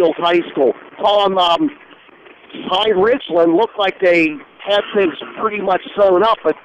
Northfield High School. Tom, High Richland looked like they had things pretty much sewn up, but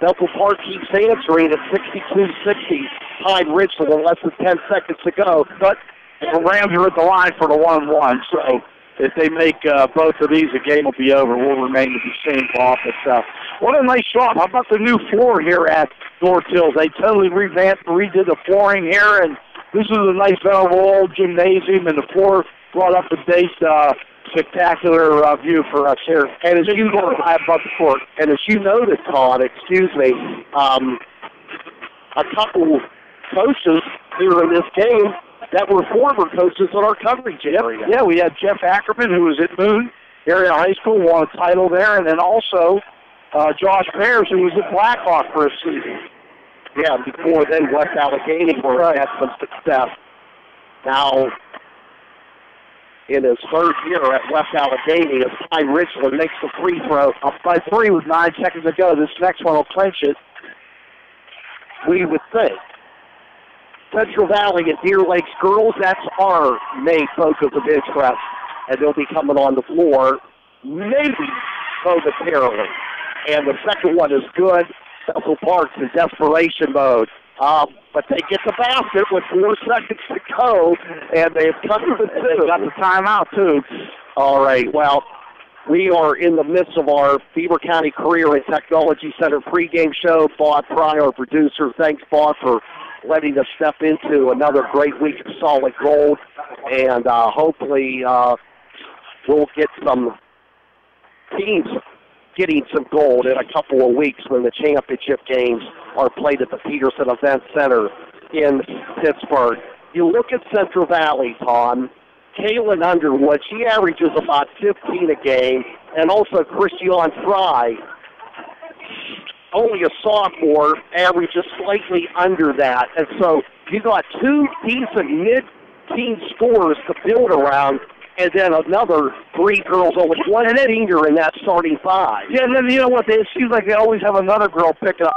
Bethel Park keeps answering at 62-60. High Richland with less than 10 seconds to go. But the Rams are at the line for the 1-1, so if they make both of these, the game will be over. We'll remain to be seen, Bob. But what a nice job. How about the new floor here at North Hills? They totally revamped, redid the flooring here, and this is a nice old gymnasium, and the floor brought up a date. Spectacular view for us here. And as you know, above the court. And as you noted, Todd, excuse me, a couple coaches here in this game that were former coaches in our coverage area. Yeah, we had Jeff Ackerman, who was at Moon Area High School, won a title there, and then also Josh Pears, who was at Blackhawk for a season. Yeah, before then, West Allegheny had some success. Now, in his third year at West Allegheny, as High Richland makes the free throw. Up by 3 with 9 seconds to go. This next one will clinch it. We would think. Central Valley and Deer Lakes girls, that's our main focus of interest. And they'll be coming on the floor, maybe momentarily. And the second one is good. Bethel Park's in desperation mode. But they get the basket with 4 seconds to go, and they've cut to the 2. They got the timeout, too. All right, well, we are in the midst of our Beaver County Career and Technology Center pregame show. Bob Fry, our producer, thanks, Bob, for letting us step into another great week of solid gold. And hopefully we'll get some teams getting some gold in a couple of weeks when the championship games are played at the Peterson Event Center in Pittsburgh. You look at Central Valley, Tom. Kaylin Underwood, she averages about 15 a game, and also Christian Fry, only a sophomore, averages slightly under that. And so you got 2 decent mid-teen scorers to build around, and then another 3 girls, only one senior in that starting 5. Yeah, and then you know what? It seems like they always have another girl picking up.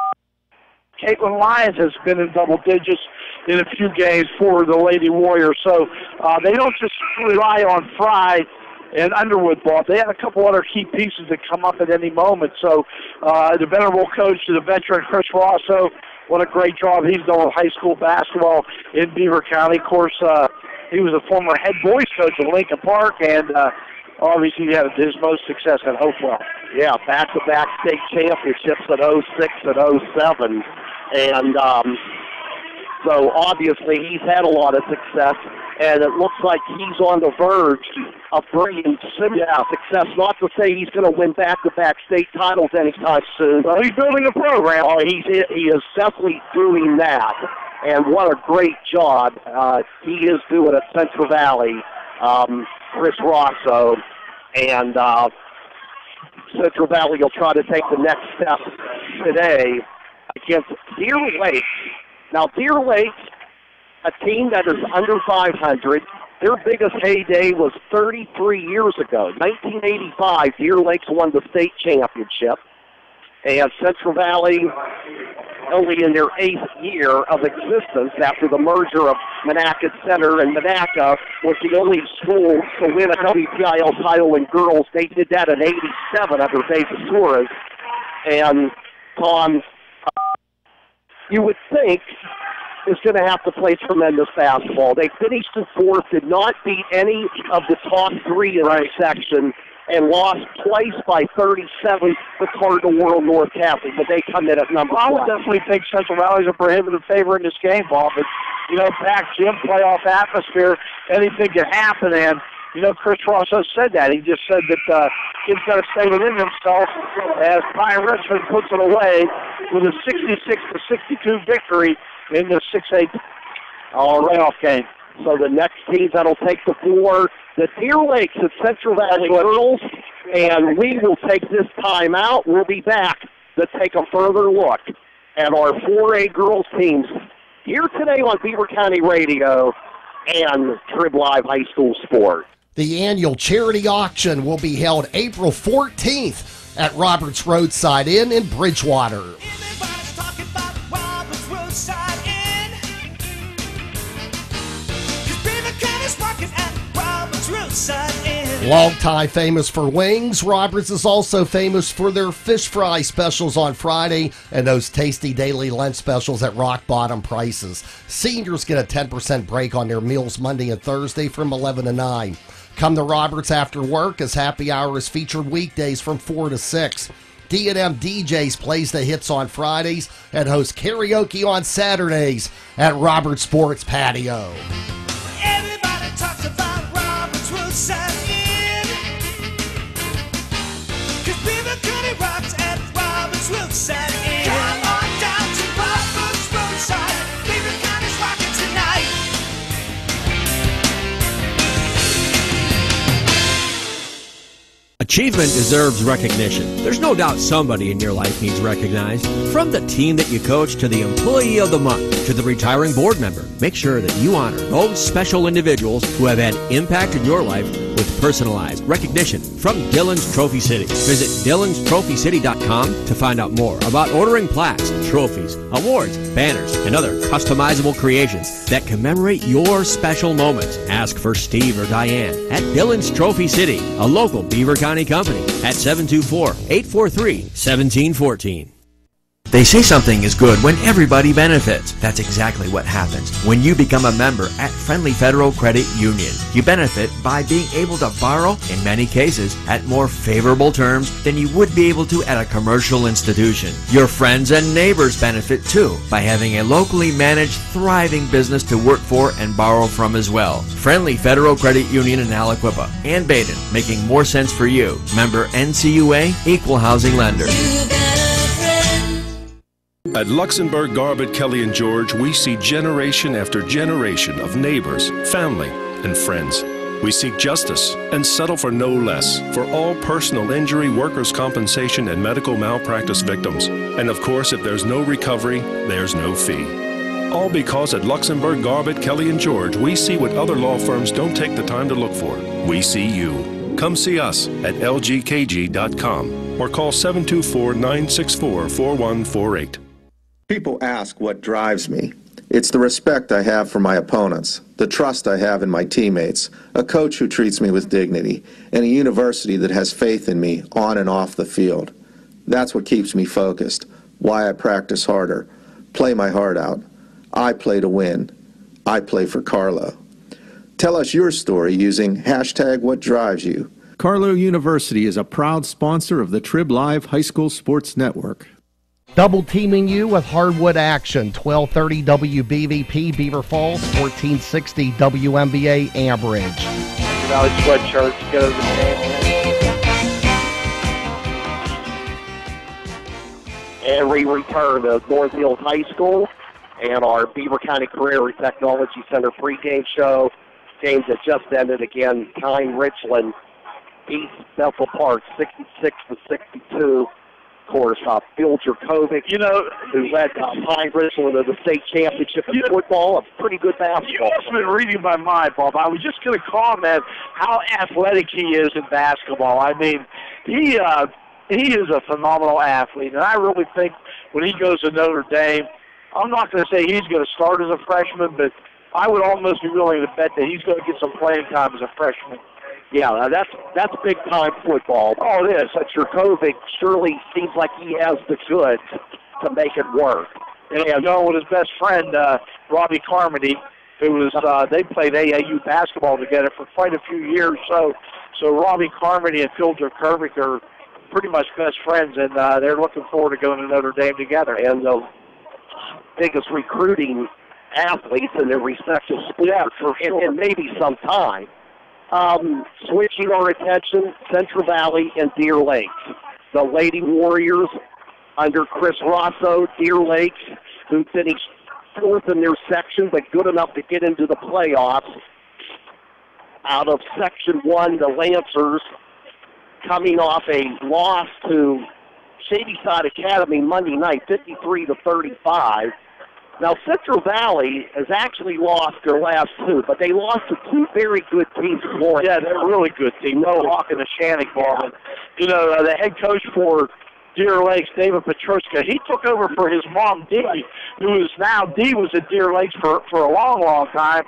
Caitlin Lyons has been in double digits in a few games for the Lady Warriors, so they don't just rely on Fry and Underwood ball. They have a couple other key pieces that come up at any moment. So the venerable coach, the veteran Chris Rosso, what a great job he's done with high school basketball in Beaver County. Of course, he was a former head boys coach at Lincoln Park, and obviously he had his most success at Hopewell. Yeah, back-to-back state championships at 06 and 07. And so obviously he's had a lot of success, and it looks like he's on the verge of bringing similar success. Not to say he's going to win back-to-back state titles anytime soon. Well, he's building a program. Oh, he is definitely doing that. And what a great job he is doing at Central Valley, Chris Rosso. And Central Valley will try to take the next step today against Deer Lakes. Now, Deer Lakes, a team that is under 500, their biggest heyday was 33 years ago. 1985, Deer Lakes won the state championship. And Central Valley, only in their 8th year of existence after the merger of Monaca Center and Monaca, was the only school to win a WPIL title in girls. They did that in 87 under David Suarez. And Tom, you would think, is going to have to play tremendous basketball. They finished in 4th, did not beat any of the top 3 in their section, and lost twice by 37 to Cardinal World North Catholic, but they come in at number 1. I would definitely think Central Valley's a prohibitive favorite in this game, Bob. But, you know, back gym, playoff atmosphere, anything can happen. And, you know, Chris Rosso said that. He just said that kid's got to stay within himself as Pine Richmond puts it away with a 66-62 victory in the 6-8 playoff game. So the next team that'll take the floor, the Deer Lakes at Central Valley Girls, and we will take this time out. We'll be back to take a further look at our 4A girls teams here today on Beaver County Radio and Trib Live High School Sport. The annual charity auction will be held April 14th at Roberts Roadside Inn in Bridgewater. Everybody's talking about Roberts Roadside Inn. 'Cause Beaver County's working at Roberts Roadside. roadside inn. Longtime famous for wings, Roberts is also famous for their fish fry specials on Friday and those tasty daily lunch specials at rock bottom prices. Seniors get a 10% break on their meals Monday and Thursday from 11 to 9. Come to Roberts after work, as happy hour is featured weekdays from 4 to 6. D&M DJs plays the hits on Fridays and hosts karaoke on Saturdays at Roberts Sports Patio. Everybody talks about Robert's roadside inn. 'Cause Beaver County rocks at Robert's roadside inn. Come on down to Robert's roadside. Beaver County's rocking tonight. Achievement deserves recognition. There's no doubt somebody in your life needs recognized. From the team that you coach to the employee of the month to the retiring board member, make sure that you honor those special individuals who have had impact in your life with personalized recognition from Dillon's Trophy City. Visit DillonsTrophyCity.com to find out more about ordering plaques, trophies, awards, banners, and other customizable creations that commemorate your special moments. Ask for Steve or Diane at Dillon's Trophy City, a local Beaver County company, at 724-843-1714. They say something is good when everybody benefits. That's exactly what happens when you become a member at Friendly Federal Credit Union. You benefit by being able to borrow, in many cases, at more favorable terms than you would be able to at a commercial institution. Your friends and neighbors benefit too by having a locally managed, thriving business to work for and borrow from as well. Friendly Federal Credit Union in Aliquippa and Baden, making more sense for you. Member NCUA, Equal Housing Lender. At Luxembourg, Garbett, Kelly & George, we see generation after generation of neighbors, family, and friends. We seek justice and settle for no less for all personal injury, workers' compensation, and medical malpractice victims. And of course, if there's no recovery, there's no fee. All because at Luxembourg, Garbett, Kelly & George, we see what other law firms don't take the time to look for. We see you. Come see us at lgkg.com or call 724-964-4148. People ask what drives me. It's the respect I have for my opponents, the trust I have in my teammates, a coach who treats me with dignity, and a university that has faith in me on and off the field. That's what keeps me focused, why I practice harder, play my heart out. I play to win. I play for Carlo. Tell us your story using #WhatDriveSYou. Carlo University is a proud sponsor of the Trib Live High School Sports Network. Double teaming you with Hardwood Action, 1230 WBVP Beaver Falls, 1460 WMBA Ambridge. Valley sweatshirts, go to the And we return to North Hills High School and our Beaver County Career Technology Center pregame show. Games that just ended again. Tyne Richland beats Bethel Park 66-62. Of course, Phil Jerkovic, who led Tyne Richland to the state championship in football, a pretty good basketball. You must have been reading my mind, Bob. I was just going to comment how athletic he is in basketball. I mean, he is a phenomenal athlete, and I really think when he goes to Notre Dame, I'm not going to say he's going to start as a freshman, but I would almost be willing to bet that he's going to get some playing time as a freshman. Yeah, that's big-time football. Oh, it is. Jerkovic surely seems like he has the goods to make it work. And he's going with his best friend, Robbie Carmody, who was they played AAU basketball together for quite a few years. So Robbie Carmody and Phil Jerkovic are pretty much best friends, and they're looking forward to going to Notre Dame together. And the biggest recruiting athletes in their respective sports in maybe some time. Switching our attention, Central Valley and Deer Lakes. The Lady Warriors under Chris Rosso, Deer Lakes, who finished fourth in their section, but good enough to get into the playoffs. Out of Section 1, the Lancers coming off a loss to Shadyside Academy Monday night, 53-35. Now, Central Valley has actually lost their last two, but they lost to two very good teams. Yeah, they're a really good team. No Hawk and the Shannick Ball. The head coach for Deer Lakes, David Petruska. He took over for his mom, Dee, who is now, Dee was at Deer Lakes for a long, long time.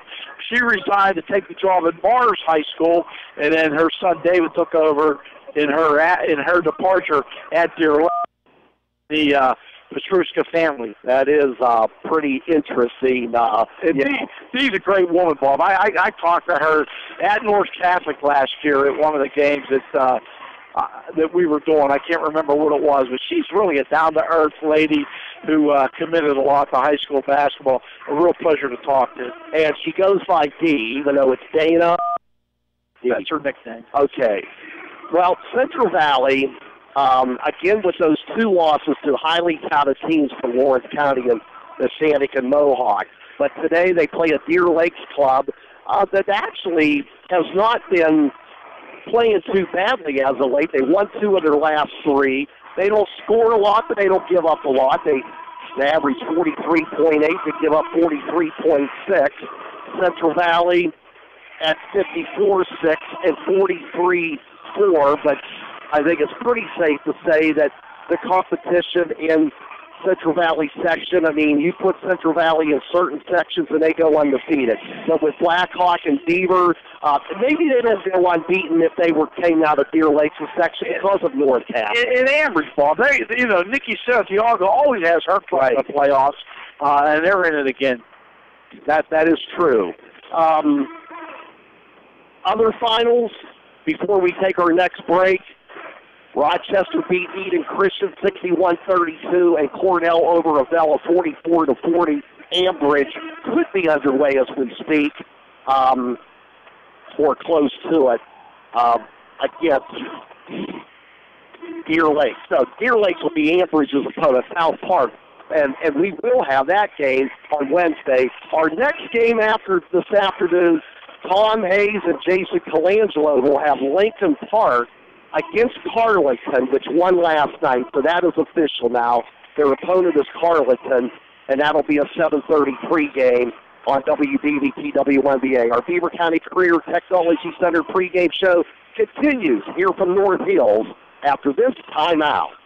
She resigned to take the job at Mars High School, and then her son David took over in her departure at Deer Lakes. The Petruska family. That is pretty interesting. Dee's a great woman, Bob. I talked to her at North Catholic last year at one of the games that we were doing. I can't remember what it was, but she's really a down-to-earth lady who committed a lot to high school basketball. A real pleasure to talk to. And she goes by Dee, even though it's Dana. That's her nickname. Okay. Well, Central Valley, again with those 2 losses to highly touted teams from Lawrence County and the Sanic and Mohawk. But today they play a Deer Lakes club that actually has not been playing too badly as of late. They won 2 of their last 3. They don't score a lot, but they don't give up a lot. They average 43.8. They give up 43.6. Central Valley at 54-6 and 43-4, but I think it's pretty safe to say that the competition in Central Valley section, I mean, you put Central Valley in certain sections and they go undefeated. But with Blackhawk and Beaver, maybe they don't go unbeaten if they came out of Deer Lakes section because of North Cap. In Ambridge, Bob, Nikki Santiago always has her play in the playoffs, and they're in it again. That is true. Other finals before we take our next break. Rochester beat Eden Christian 61-32, and Cornell over Avella 44-40. Ambridge could be underway as we speak, or close to it, against Deer Lakes. So Deer Lakes will be Ambridge's opponent, South Park, and we will have that game on Wednesday. Our next game after this afternoon, Tom Hayes and Jason Colangelo will have Lincoln Park against Carleton, which won last night, so that is official now. Their opponent is Carleton, and that'll be a 7:30 pregame on WBVT WNBA. Our Beaver County Career Technology Center pregame show continues here from North Hills after this timeout.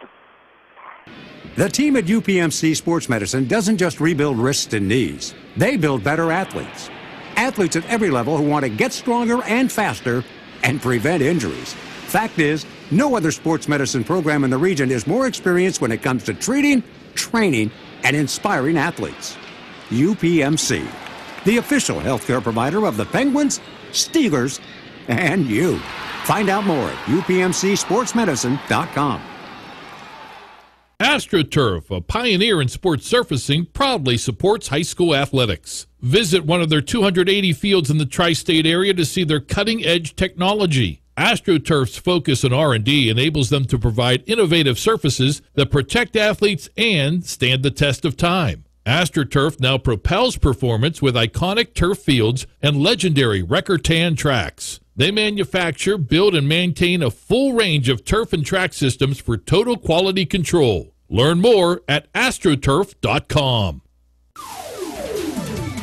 The team at UPMC Sports Medicine doesn't just rebuild wrists and knees. They build better athletes. Athletes at every level who want to get stronger and faster and prevent injuries. Fact is, no other sports medicine program in the region is more experienced when it comes to treating, training, and inspiring athletes. UPMC, the official healthcare provider of the Penguins, Steelers, and you. Find out more at upmcsportsmedicine.com. AstroTurf, a pioneer in sports surfacing, proudly supports high school athletics. Visit one of their 280 fields in the tri-state area to see their cutting-edge technology. AstroTurf's focus on R&D enables them to provide innovative surfaces that protect athletes and stand the test of time. AstroTurf now propels performance with iconic turf fields and legendary Recor-Tan tracks. They manufacture, build, and maintain a full range of turf and track systems for total quality control. Learn more at astroturf.com.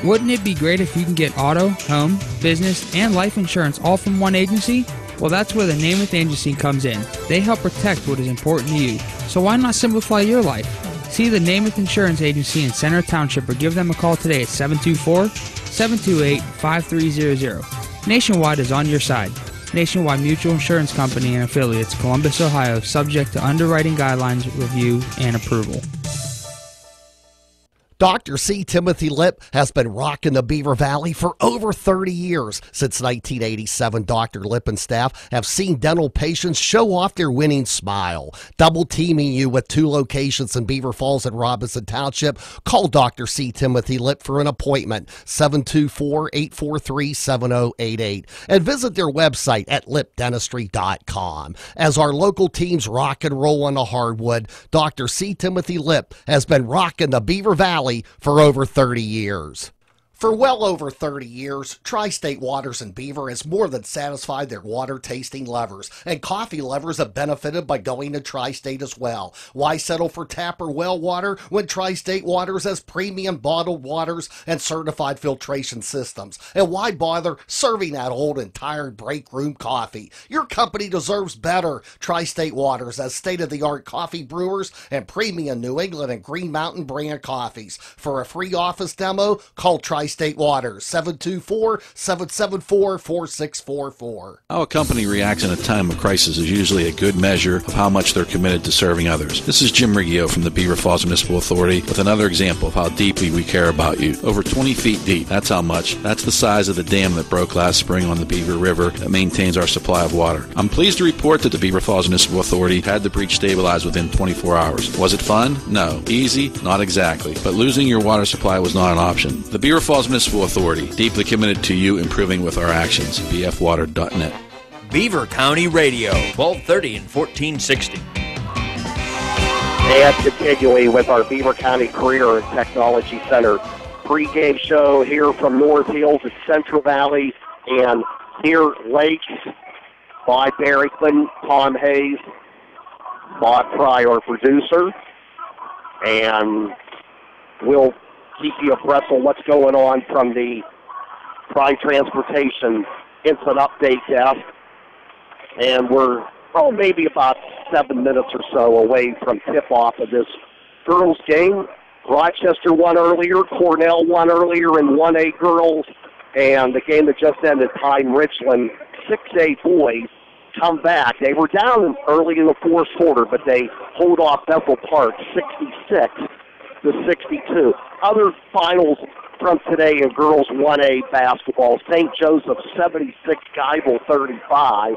Wouldn't it be great if you can get auto, home, business, and life insurance all from one agency? Well, that's where the Namath Agency comes in. They help protect what is important to you. So why not simplify your life? See the Namath Insurance Agency in Center Township or give them a call today at 724-728-5300. Nationwide is on your side. Nationwide Mutual Insurance Company and affiliates, Columbus, Ohio, subject to underwriting guidelines, review, and approval. Dr. C. Timothy Lip has been rocking the Beaver Valley for over 30 years. Since 1987, Dr. Lip and staff have seen dental patients show off their winning smile. Double teaming you with 2 locations in Beaver Falls and Robinson Township. Call Dr. C. Timothy Lip for an appointment, 724-843-7088. And visit their website at lipdentistry.com. As our local teams rock and roll on the hardwood, Dr. C. Timothy Lip has been rocking the Beaver Valley for over 30 years. For well over 30 years, Tri-State Waters in Beaver has more than satisfied their water-tasting lovers, and coffee lovers have benefited by going to Tri-State as well. Why settle for tap or well water when Tri-State Waters has premium bottled waters and certified filtration systems? And why bother serving that old and tired break room coffee? Your company deserves better. Tri-State Waters has state-of-the-art coffee brewers and premium New England and Green Mountain brand coffees. For a free office demo, call Tri-State Waters, 724-774-4644. How a company reacts in a time of crisis is usually a good measure of how much they're committed to serving others. This is Jim Riggio from the Beaver Falls Municipal Authority with another example of how deeply we care about you. Over 20 feet deep, that's how much. That's the size of the dam that broke last spring on the Beaver River that maintains our supply of water. I'm pleased to report that the Beaver Falls Municipal Authority had the breach stabilized within 24 hours. Was it fun? No. Easy? Not exactly. But losing your water supply was not an option. The Beaver Falls Municipal Authority, deeply committed to you improving with our actions. bfwater.net. Beaver County Radio, 1230 and 1460. And continuing with our Beaver County Career and Technology Center pregame show here from North Hills at Central Valley and Deer Lakes by Barrington, Tom Hayes, Bob Pryor, producer. And we'll keep you abreast of what's going on from the Prime Transportation Instant Update Desk. And we're maybe about 7 minutes or so away from tip-off of this girls' game. Rochester won earlier, Cornell won earlier in 1A girls, and the game that just ended, Pine Richland, 6A boys come back. They were down early in the fourth quarter, but they hold off Bethel Park 66-62. Other finals from today in girls 1A basketball, St. Joseph 76, Geibel 35,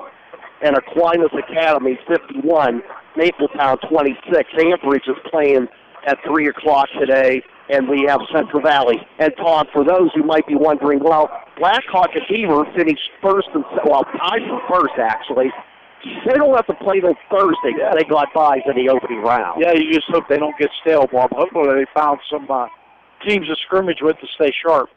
and Aquinas Academy 51, Mapletown 26. Anchorage is playing at 3 o'clock today, and we have Central Valley. And Tom, for those who might be wondering, well, Blackhawk and Beaver finished first and tied for first, actually. They don't have to play till Thursday. They got buys in the opening round. Yeah, you just hope they don't get stale, Bob. Hopefully they found some teams to scrimmage with to stay sharp.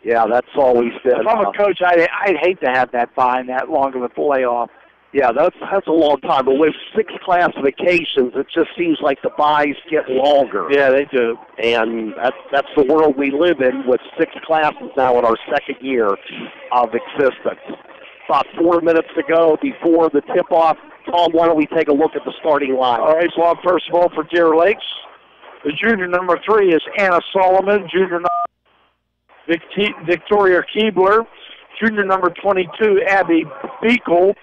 Yeah, that's always been. If I'm a coach, I'd hate to have that bye and that long of a playoff. Yeah, that's a long time. But with 6 classifications, it just seems like the buys get longer. Yeah, they do. And that's the world we live in with 6 classes now in our second year of existence. About 4 minutes to go before the tip-off. Tom, why don't we take a look at the starting line? All right, Bob, first of all, for Deer Lakes, the junior number 3 is Anna Solomon. Junior number Victoria Keebler. Junior number 22, Abby Beekle.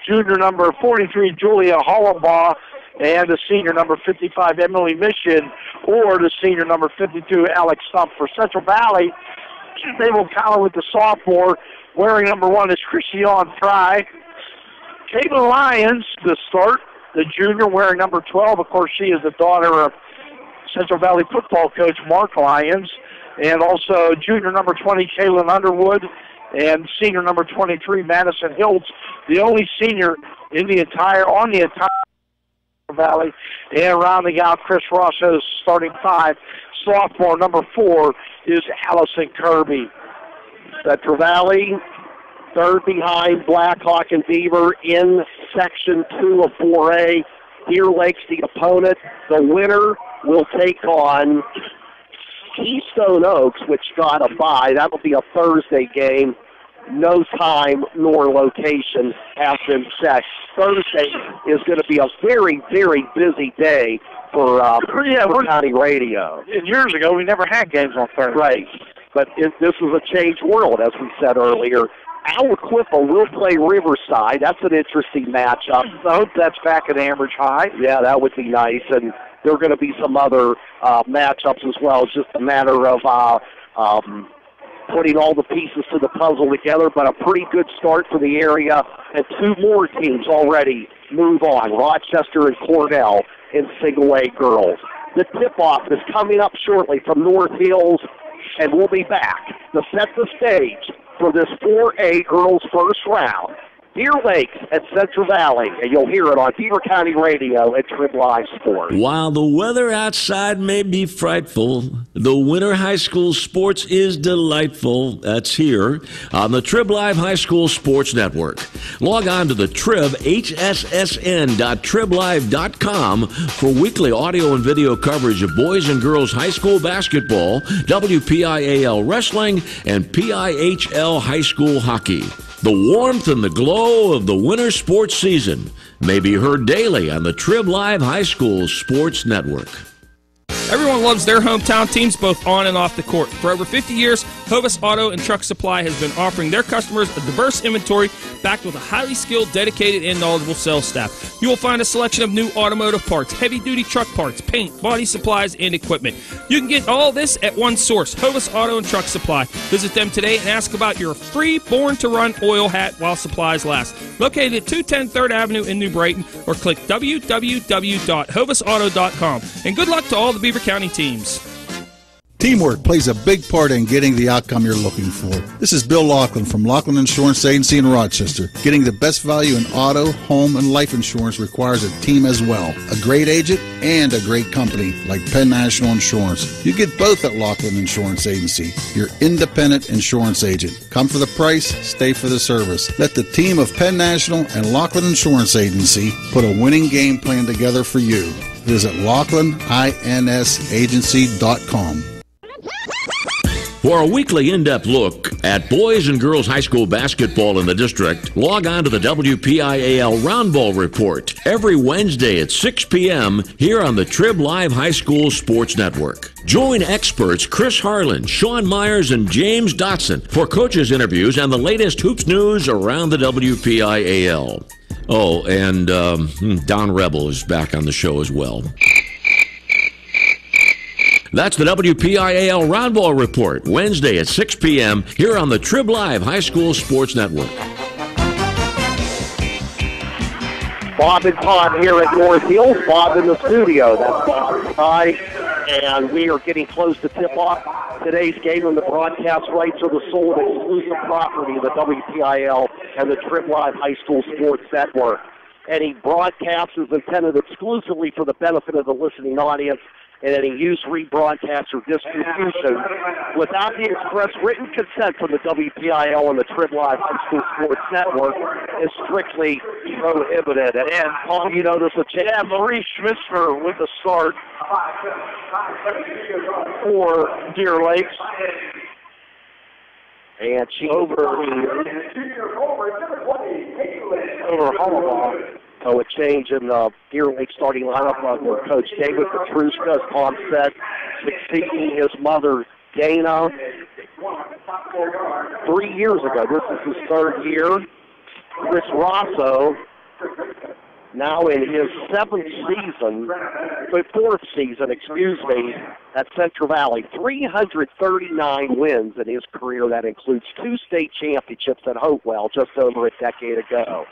Junior number 43, Julia Hollenbaugh, and the senior number 55, Emily Mission, or the senior number 52, Alex Stump. For Central Valley, they will counter with the sophomore. Wearing number 1 is Christiane Fry. Caitlin Lyons, the start. The junior wearing number 12. Of course, she is the daughter of Central Valley football coach Mark Lyons. And also junior number 20, Caitlin Underwood. And senior number 23, Madison Hills, the only senior on the entire Valley. And rounding out Chris Ross's starting 5, sophomore number 4 is Allison Kirby. Central Valley, third behind Blackhawk and Beaver in Section 2 of 4A. Deer Lakes, the opponent. The winner will take on Keystone Oaks, which got a bye. That will be a Thursday game. No time nor location has been set. Thursday is going to be a very, very busy day for County Radio. Years ago, we never had games on Thursday. Right, but this is a changed world, as we said earlier. Aliquippa will play Riverside. That's an interesting matchup. I hope that's back at Ambridge High. Yeah, that would be nice. And there are going to be some other matchups as well. It's just a matter of putting all the pieces to the puzzle together, but a pretty good start for the area. And 2 more teams already move on, Rochester and Cornell in single-A girls. The tip-off is coming up shortly from North Hills, and we'll be back to set the stage for this 4A girls first round Deer Lakes at Central Valley, and you'll hear it on Beaver County Radio at Trib Live Sports. While the weather outside may be frightful, the winter high school sports is delightful. That's here on the Trib Live High School Sports Network. Log on to the Trib, hssn.triblive.com for weekly audio and video coverage of boys and girls high school basketball, WPIAL wrestling, and PIHL high school hockey. The warmth and the glow of the winter sports season may be heard daily on the Trib Live High School Sports Network. Everyone loves their hometown teams both on and off the court. For over 50 years, Hovis Auto and Truck Supply has been offering their customers a diverse inventory backed with a highly skilled, dedicated, and knowledgeable sales staff. You will find a selection of new automotive parts, heavy-duty truck parts, paint, body supplies, and equipment. You can get all this at one source, Hovis Auto and Truck Supply. Visit them today and ask about your free Born to Run oil hat while supplies last. Located at 210 3rd Avenue in New Brighton, or click www.hovisauto.com. And good luck to all the Beaver County teams. Teamwork plays a big part in getting the outcome you're looking for. This is Bill Laughlin from Laughlin Insurance Agency in Rochester. Getting the best value in auto, home, and life insurance requires a team as well. A great agent and a great company like Penn National Insurance. You get both at Laughlin Insurance Agency, your independent insurance agent. Come for the price, stay for the service. Let the team of Penn National and Laughlin Insurance Agency put a winning game plan together for you. Visit LaughlinInsAgency.com. For a weekly in-depth look at boys and girls high school basketball in the district, log on to the WPIAL Round Ball Report every Wednesday at 6 p.m. here on the Trib Live High School Sports Network. Join experts Chris Harlan, Sean Myers, and James Dotson for coaches' interviews and the latest hoops news around the WPIAL. Oh, and Don Rebel is back on the show as well. That's the WPIAL Roundball Report, Wednesday at 6 p.m. here on the Trib Live High School Sports Network. Bob and Todd here at North Hills. Bob in the studio. That's Bob Ty, and we are getting close to tip-off today's game, and the broadcast rights are the sole and exclusive property of the WPIL and the Trib Live High School Sports Network. Any broadcast is intended exclusively for the benefit of the listening audience, and any use, rebroadcast, or distribution without the express written consent from the WPIL and the Trib Live High School Sports Network is strictly prohibited. And Paul, you notice a change. Yeah, Marie Schmitzler with the start for Deer Lakes. And she over Hollabaugh. So a change in the Deer Lake starting lineup for Coach David Petruska, as Tom said, succeeding his mother, Dana, 3 years ago. This is his third year. Chris Rosso, now in his fourth season, at Central Valley. 339 wins in his career. That includes 2 state championships at Hopewell just over a decade ago.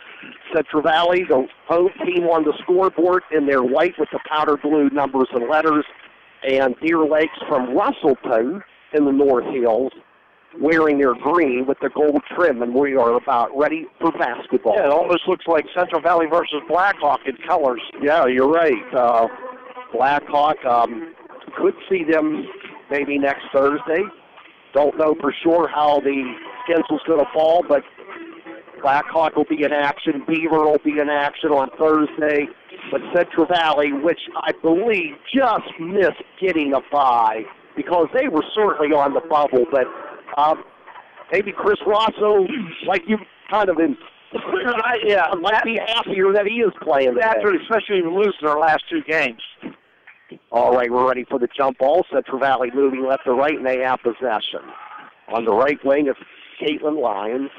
Central Valley, the home team on the scoreboard in their white with the powder blue numbers and letters, and Deer Lakes from Russellton in the North Hills wearing their green with the gold trim, and we are about ready for basketball. Yeah, it almost looks like Central Valley versus Blackhawk in colors. Yeah, you're right. Blackhawk, could see them maybe next Thursday. Don't know for sure how the schedule's going to fall, but Blackhawk will be in action. Beaver will be in action on Thursday. But Central Valley, which I believe just missed getting a bye because they were certainly on the bubble, but maybe Chris Rosso, like you kind of might be happier that he is playing after, especially losing their last 2 games. All right, we're ready for the jump ball. Central Valley moving left to right, and they have possession. On the right wing, it's Caitlin Lyons.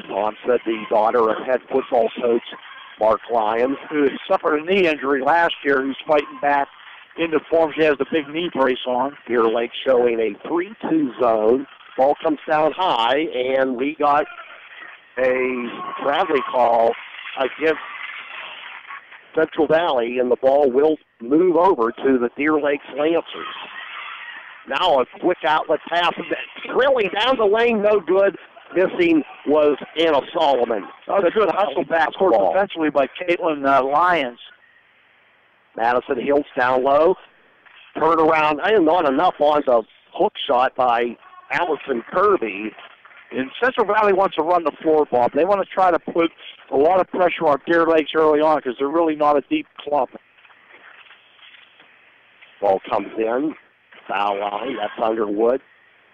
Tom said the daughter of head football coach Mark Lyons, who suffered a knee injury last year, who's fighting back into form. She has the big knee brace on. Deer Lake showing a 3-2 zone. Ball comes down high, and we got a Bradley call against Central Valley, and the ball will move over to the Deer Lakes Lancers. Now a quick outlet pass, drilling down the lane, no good. Missing was Anna Solomon. That was a good hustle backcourt defensively by Caitlin Lyons. Madison Hills down low. Turn around. Not enough on the hook shot by Allison Kirby. And Central Valley wants to run the floor, Bob. They want to try to put a lot of pressure on Deer Lakes early on because they're really not a deep club. Ball comes in. Foul line. That's Underwood.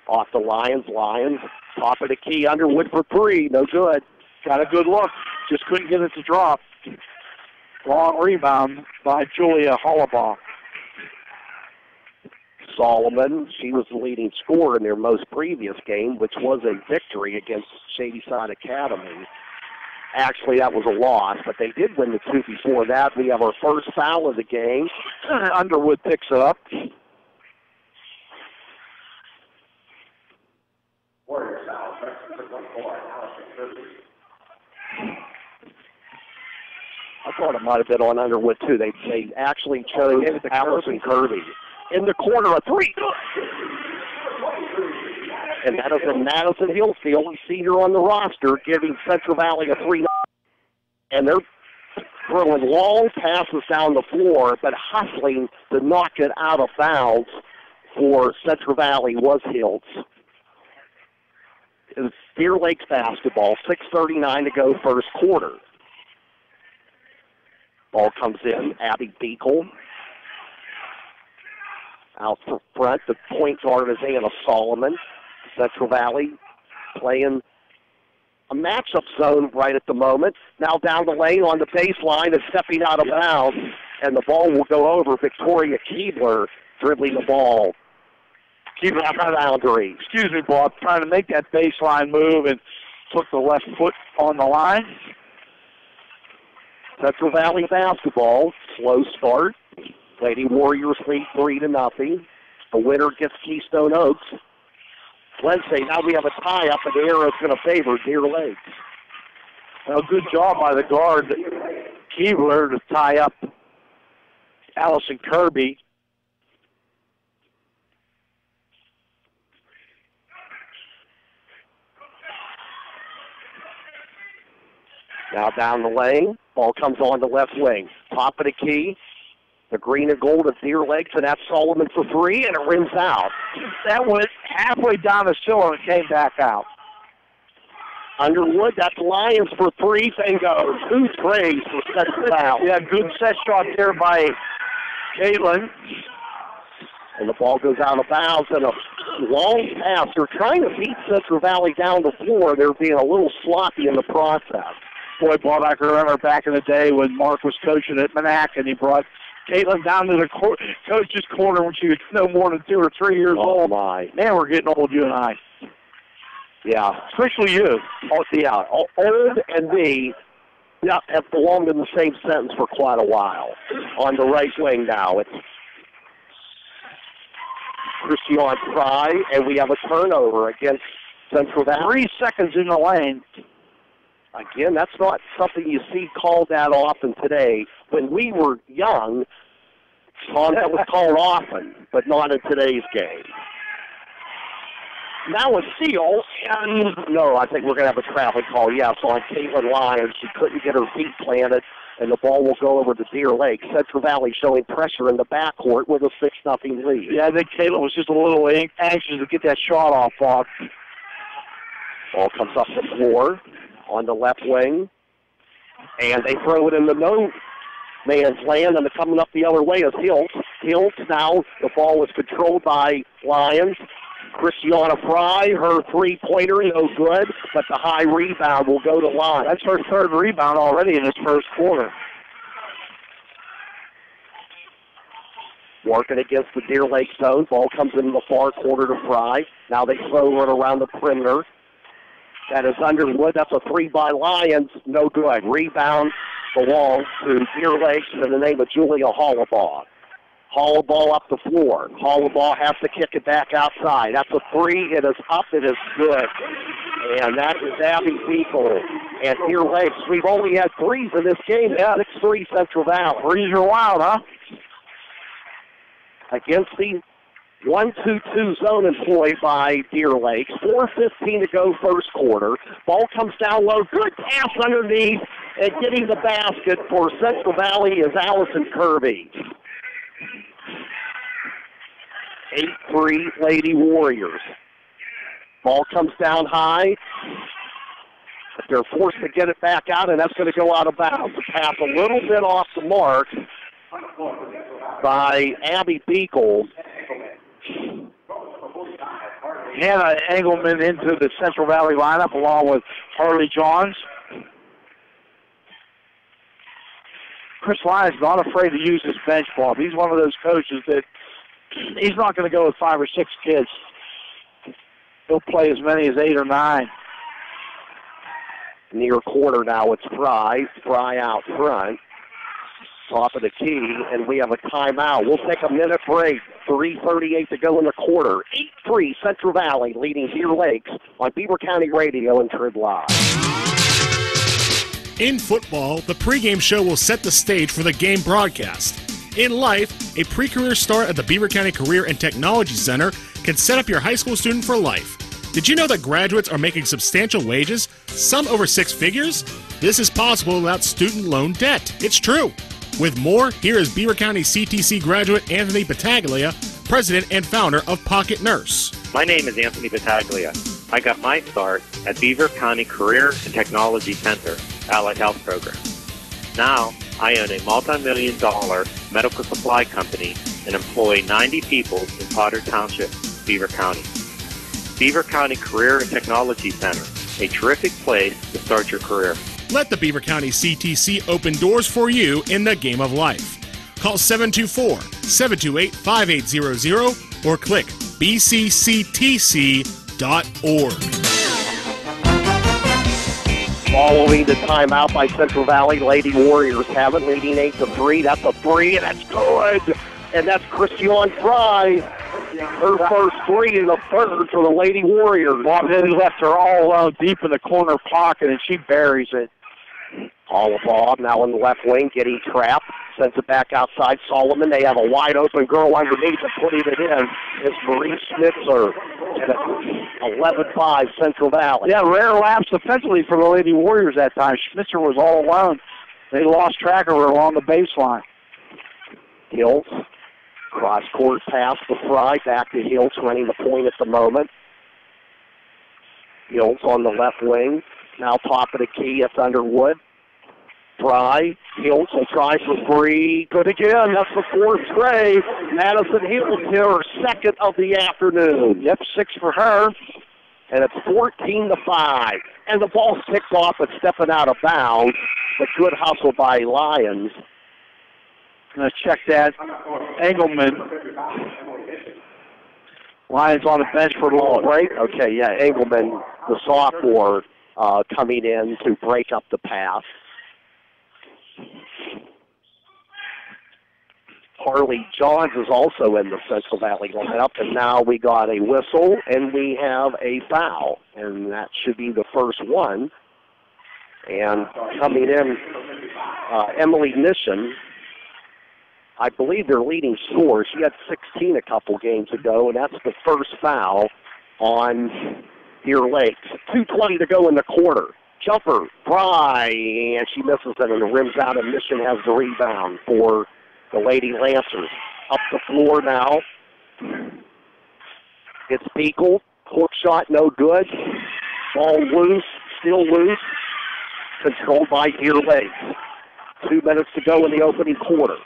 Off the Lions. Lions. Top of the key. Underwood for three. No good. Got a good look. Just couldn't get it to drop. Long rebound by Julia Hollabaugh. Solomon, she was the leading scorer in their most previous game, which was a victory against Shadyside Academy. Actually, that was a loss, but they did win the two before that. We have our first foul of the game. Underwood picks it up. I thought it might have been on Underwood, too. They actually chose Allison Kirby. In the corner, a three. And that is a Madison Hills, the only senior on the roster, giving Central Valley a 3. And they're throwing long passes down the floor, but hustling to knock it out of bounds for Central Valley was Hills. It's Deer Lakes basketball, 6:39 to go first quarter. Ball comes in, Abby Beagle. Out front, the point guard is Anna Solomon. Central Valley playing a matchup zone right at the moment. Now down the lane on the baseline is stepping out of bounds, and the ball will go over Victoria Keebler, dribbling the ball. Keebler at the boundary. Excuse me, Bob, trying to make that baseline move and took the left foot on the line. Central Valley basketball, slow start. Lady Warriors lead 3-0. The winner gets Keystone Oaks. Wednesday, now we have a tie-up, and the arrow is going to favor Deer Lakes. Well, good job by the guard, Keebler, to tie up Allison Kirby. Now down the lane. Ball comes on the left wing. Top of the key. The green and gold of Deer Lakes, and that's Solomon for three, and it rims out. That went halfway down the cylinder and came back out. Underwood, that's Lions for three. Bingo. 2 trays for Central Valley. Yeah, good set shot there by Caitlin. And the ball goes out of bounds, and a long pass. They're trying to beat Central Valley down the floor. They're being a little sloppy in the process. Boy, Bob, I can remember back in the day when Mark was coaching at Monac, and he brought Caitlin down to the coach's corner when she was no more than 2 or 3 years old. My. Man, we're getting old, you and I. Yeah. Especially you. Oh, yeah. Old and me have belonged in the same sentence for quite a while. On the right wing now, it's Christian Fry, and we have a turnover against Central Valley. 3 seconds in the lane. Again, that's not something you see called that often today. When we were young, that was called often, but not in today's game. Now a steal, and no, I think we're going to have a traveling call, yes, on Caitlin Lyons. She couldn't get her feet planted, and the ball will go over to Deer Lake. Central Valley showing pressure in the backcourt with a 6-0 lead. Yeah, I think Caitlin was just a little anxious to get that shot off, Bob. Ball comes up the floor on the left wing, and they throw it in the no-man's land, and coming up the other way is Hills. Hills now, the ball was controlled by Lyons. Christiana Fry, her three-pointer, no good, but the high rebound will go to Lyons. That's her 3rd rebound already in this first quarter. Working against the Deer Lake zone. Ball comes in the far corner to Fry. Now they throw it around the perimeter. That is Underwood. That's a 3 by Lyons. No good. Rebound belongs to Deer Lakes in the name of Julia Hollabaugh. Hollabaugh up the floor. Hollabaugh has to kick it back outside. That's a 3. It is up. It is good. And that is Abby Beagle. And Deer Lakes, we've only had 3s in this game. 6-3 Central Valley. 3s are wild, huh? Against the 1-2-2 zone employed by Deer Lakes. 4:15 to go first quarter. Ball comes down low. Good pass underneath. And getting the basket for Central Valley is Allison Kirby. 8-3 Lady Warriors. Ball comes down high. But they're forced to get it back out, and that's going to go out of bounds. The pass a little bit off the mark by Abby Beagle. Hannah Engelman into the Central Valley lineup along with Harley Johns. Chris Lyons is not afraid to use his bench ball. He's one of those coaches that he's not going to go with 5 or 6 kids. He'll play as many as 8 or 9. Near quarter now, it's Fry. Fry out front. Top of the key, and we have a timeout. We'll take a minute break. 3:38 to go in the quarter. 8-3 Central Valley leading Deer Lakes on Beaver County Radio and Trib Live. In football, the pregame show will set the stage for the game broadcast. In life, a pre-career start at the Beaver County Career and Technology Center can set up your high school student for life. Did you know that graduates are making substantial wages, some over 6 figures? This is possible without student loan debt. It's true. With more, here is Beaver County CTC graduate Anthony Battaglia, president and founder of Pocket Nurse. My name is Anthony Battaglia. I got my start at Beaver County Career and Technology Center, Allied Health Program. Now, I own a multi-million-dollar medical supply company and employ 90 people in Potter Township, Beaver County. Beaver County Career and Technology Center, a terrific place to start your career. Let the Beaver County CTC open doors for you in the game of life. Call 724-728-5800 or click bcctc.org. Following the timeout by Central Valley, Lady Warriors have it, leading 8-3. That's a 3, and that's good. And that's Christiane Fry. Her first 3 in the third for the Lady Warriors. Bob Henry left her all alone deep in the corner pocket, and she buries it. Paula Bob now in the left wing, getting trapped. Sends it back outside Solomon. They have a wide open girl underneath and putting it in. It's Marie Schnitzer. 11-5 Central Valley. Yeah, rare lapse defensively for the Lady Warriors that time. Schnitzer was all alone. They lost track of her along the baseline. Hills. Cross-court pass to Fry. Back to Hills, running the point at the moment. Hills on the left wing. Now top of the key, it's Underwood. Fry, Hills will try for 3. Good again, that's the 4th straight. Madison Hills here, her second of the afternoon. Yep, 6 for her. And it's 14-5. And the ball's kicked off but stepping out of bounds. But good hustle by Lyons. Going to check that. Engelman. Lyons on the bench for a little break. Okay, yeah, Engelman, the sophomore, coming in to break up the pass. Harley Johns is also in the Central Valley lineup, and now we got a whistle and we have a foul, and that should be the first one. And coming in, Emily Nishan, I believe their leading scorer. She had 16 a couple games ago, and that's the first foul on Deer Lakes. 2:20 to go in the quarter. Jumper, Fry, and she misses it, and the rim's out, and Mission has the rebound for the Lady Lancers. Up the floor now. It's Beagle. Hook shot, no good. Ball loose, still loose. Controlled by Deer Lakes. 2 minutes to go in the opening quarter.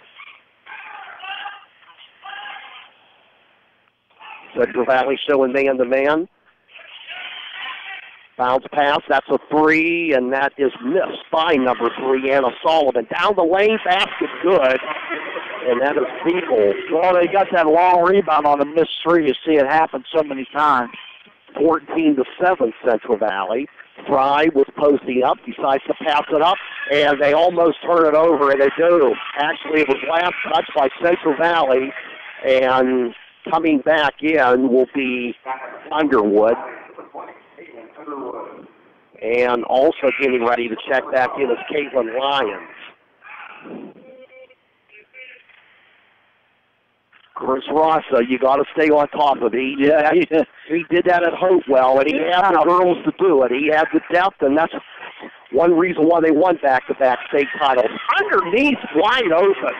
Central Valley showing man-to-man. Bounce pass, that's a 3, and that is missed by number 3, Anna Solomon. Down the lane, basket good, and that is Beagle. Well, they got that long rebound on a missed 3. You see it happen so many times. 14-7 Central Valley. Fry was posting up, decides to pass it up, and they almost turn it over, and they do. Actually, it was last touch by Central Valley, and coming back in will be Underwood. And also getting ready to check back in is Caitlin Lyons. Chris Rossa, you got to stay on top of it. Yeah, he did that at Hopewell, and he had the girls to do it. He had the depth, and that's one reason why they won back-to-back state titles. Underneath, wide open,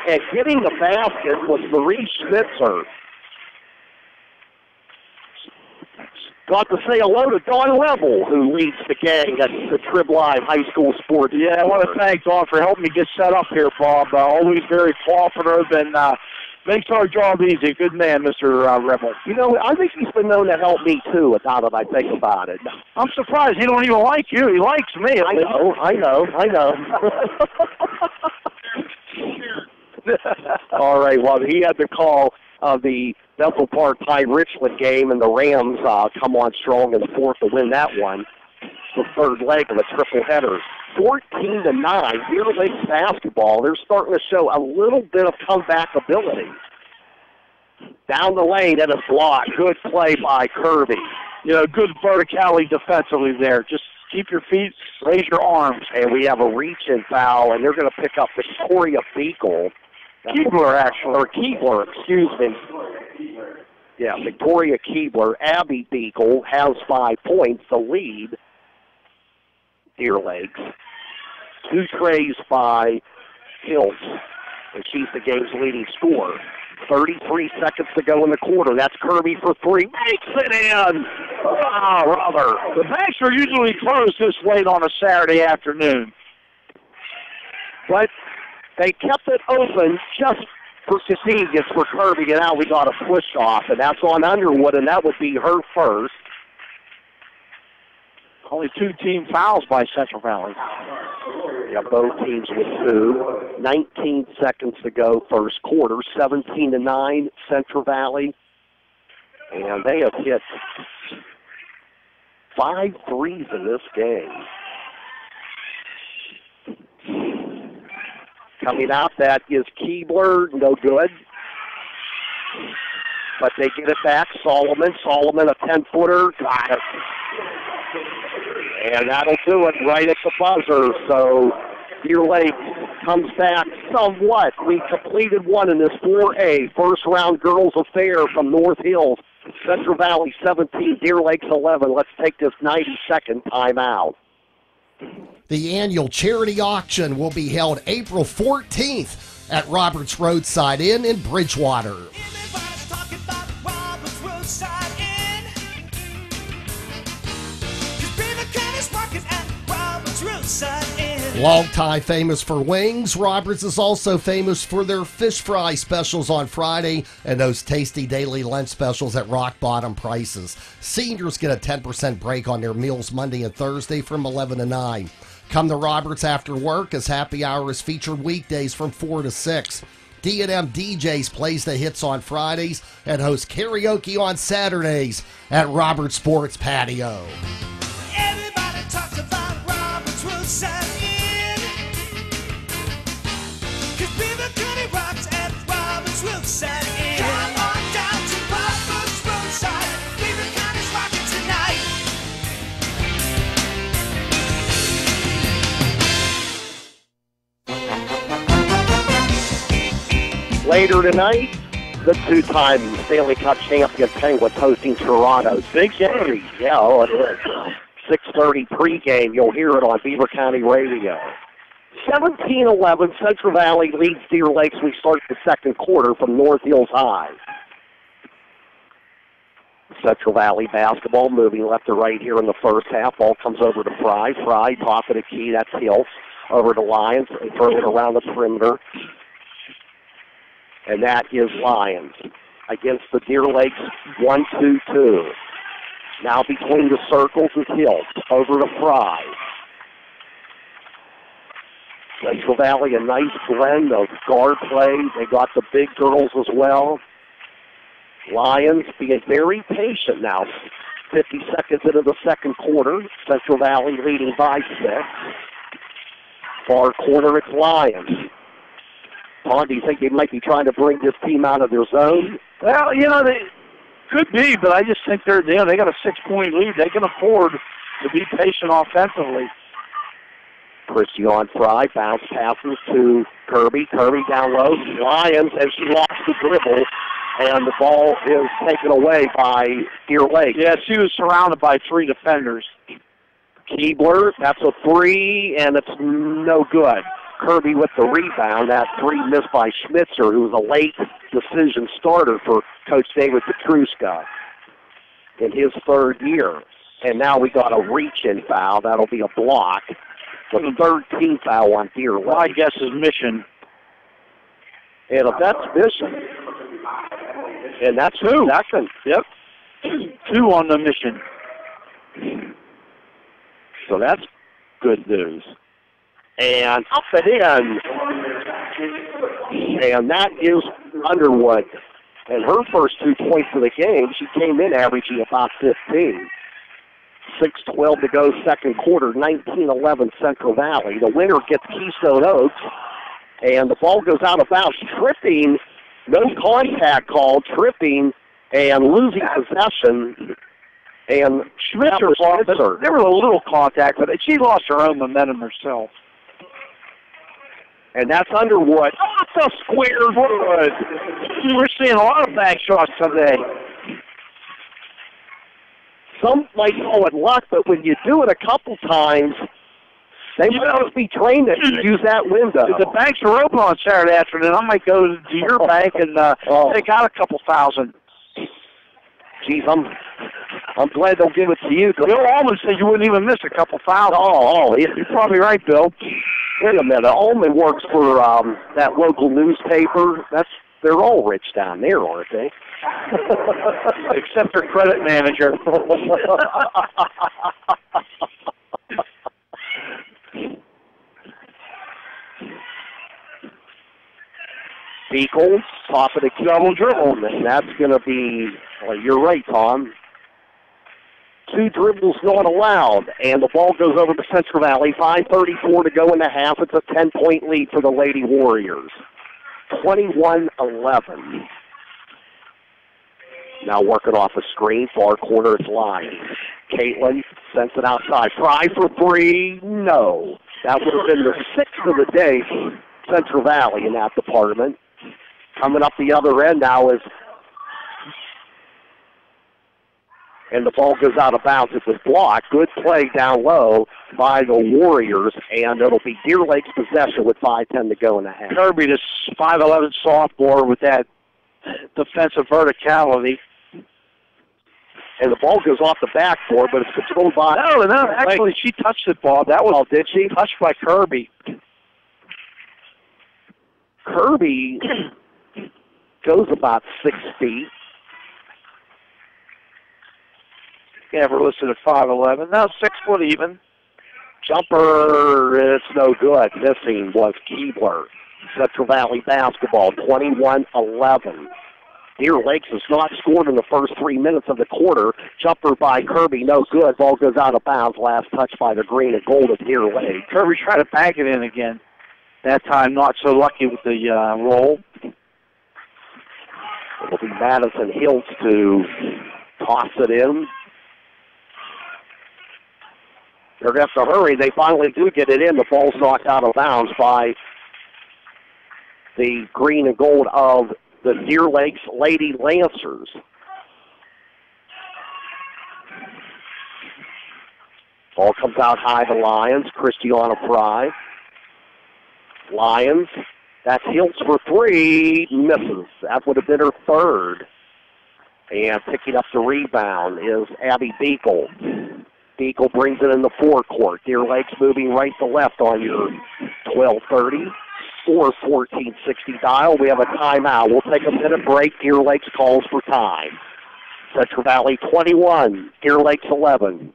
and getting the basket was Marie Schmitzer. Got to say hello to Dawn Level, who leads the gang at the Trib Live High School Sports. Yeah, I want to thank Dawn for helping me get set up here, Bob. Always very cooperative and makes our job easy. Good man, Mr. Rebel. You know, I think he's been known to help me, too, now that I think about it. I'm surprised he don't even like you. He likes me. I know. All right, well, he had the call of the Bethel Park High Richland game, and the Rams come on strong in the fourth to win that one. The third leg of a triple header. 14-9, Deer Lakes basketball. They're starting to show a little bit of comeback ability. Down the lane at a block. Good play by Kirby. You know, good verticality defensively there. Just keep your feet, raise your arms. And we have a reach-in foul, and they're going to pick up Victoria Beagle. Keebler, actually. Or Keebler, excuse me. Yeah, Victoria Keebler. Abby Beagle has 5 points, the lead. Deer Lakes. 2 trays by Hills, and she's the game's leading scorer. 33 seconds to go in the quarter. That's Kirby for 3. Makes it in! Ah, brother. The banks are usually closed this late on a Saturday afternoon. But they kept it open just for convenience for Kirby, and now we got a push-off, and that's on Underwood, and that would be her first. Only 2 team fouls by Central Valley. Yeah, both teams with 2. 19 seconds to go first quarter. 17-9 Central Valley. And they have hit 5 threes in this game. Coming out, that is Keebler. No good. But they get it back. Solomon, a 10-footer. Got it. And that'll do it right at the buzzer. So Deer Lake comes back somewhat. We completed one in this 4A first-round girls affair from North Hills. Central Valley 17, Deer Lakes 11. Let's take this 90-second timeout. The annual charity auction will be held April 14th at Roberts Roadside Inn in Bridgewater. Longtime famous for wings, Roberts is also famous for their fish fry specials on Friday and those tasty daily lunch specials at rock bottom prices. Seniors get a 10% break on their meals Monday and Thursday from 11 to 9. Come to Roberts after work as happy hour is featured weekdays from 4 to 6. D&M DJs plays the hits on Fridays and hosts karaoke on Saturdays at Roberts Sports Patio. Everybody talks about Roberts Roadside Inn, 'cause Beaver County rocks at Roberts Roadside Inn. Come on down to Roberts Roadside. Beaver County's rocking tonight. Later tonight, the 2-time Stanley Cup champion Penguins hosting Toronto. Big game. Yeah, oh, it is. 6:30 pregame. You'll hear it on Beaver County Radio. 17-11, Central Valley leads Deer Lakes. We start the second quarter from North Hills High. Central Valley basketball moving left to right here in the first half. Ball comes over to Fry. Fry, top of the key. That's Hills. Over to Lyons. They throw it around the perimeter. And that is Lyons against the Deer Lakes 1-2-2. Now between the circles is Hills. Over to Fry. Central Valley, a nice blend of guard play. They got the big girls as well. Lions being very patient now. 50 seconds into the second quarter. Central Valley leading by 6. Far corner, it's Lions. Don, do you think they might be trying to bring this team out of their zone? Well, you know, they could be, but I just think they got a 6-point lead. They can afford to be patient offensively. Christian Fry bounce passes to Kirby. Kirby down low. Lions, as she lost the dribble, and the ball is taken away by Deer Lake. Yeah, she was surrounded by 3 defenders. Keebler, that's a 3, and it's no good. Kirby with the rebound. That 3 missed by Schmitzer, who was a late decision starter for Coach David Petruska in his 3rd year. And now we got a reach-in foul. That'll be a block. The 3rd team foul on Deer Lake. Well, I guess is Mission. And if that's Mission, and that's who? Second. Yep. 2 on the Mission. So that's good news. And up and in. And that is Underwood. And her first 2 points of the game, she came in averaging about 15. 6:12 to go, second quarter, 19-11 Central Valley. The winner gets Keystone Oaks, and the ball goes out of bounds. Tripping, no contact call, tripping, and losing possession. And Schmitzer lost. There was a little contact, but she lost her own momentum herself. And that's Underwood. Oh, it's a square wood. We're seeing a lot of back shots today. Some might call it luck, but when you do it a couple times, they must be trained to use that window. If the banks are open on Saturday afternoon, I might go to your bank and take out a couple thousand. Geez, I'm glad they'll give it to you. Bill Allman said you wouldn't even miss a couple thousand. You're probably right, Bill. Wait a minute. Allman works for that local newspaper. They're all rich down there, aren't they? Except their credit manager. Beekle, top of the double dribble, and that's going to be, well, you're right, Tom. 2 dribbles not allowed, and the ball goes over to Central Valley. 5:34 to go in the half. It's a 10-point lead for the Lady Warriors. 21-11. Now working off a screen, far corner, it's Lyons. Caitlin sends it outside. Try for 3, no. That would have been the 6th of the day for Central Valley in that department. Coming up the other end now is, and the ball goes out of bounds. It was blocked. Good play down low by the Warriors, and it'll be Deer Lake's possession with 5:10 to go in the half. Kirby, this 5'11" sophomore with that defensive verticality. And the ball goes off the backboard, but it's controlled by... No, actually, she touched it, Bob. That was, did she? Touched by Kirby. Kirby goes about 6 feet. Never listed at 5'11". No, 6 foot even. Jumper, it's no good. Missing was Keebler. Central Valley basketball, 21-11. Deer Lakes has not scored in the first 3 minutes of the quarter. Jumper by Kirby, no good. Ball goes out of bounds. Last touch by the green and gold of Deer Lake. Kirby tried to bank it in again. That time, not so lucky with the roll. It'll be Madison Hills to toss it in. They're going to have to hurry. They finally do get it in. The ball's knocked out of bounds by the green and gold of the Deer Lakes Lady Lancers. Ball comes out high to Lyons. Christiana Fry. Lyons. That's Hills for 3. Misses. That would have been her 3rd. And picking up the rebound is Abby Beekle. Beekle brings it in the forecourt. Deer Lakes moving right to left on your 12:30 or 14:60 dial. We have a timeout. We'll take a minute break. Deer Lakes calls for time. Central Valley 21, Deer Lakes 11.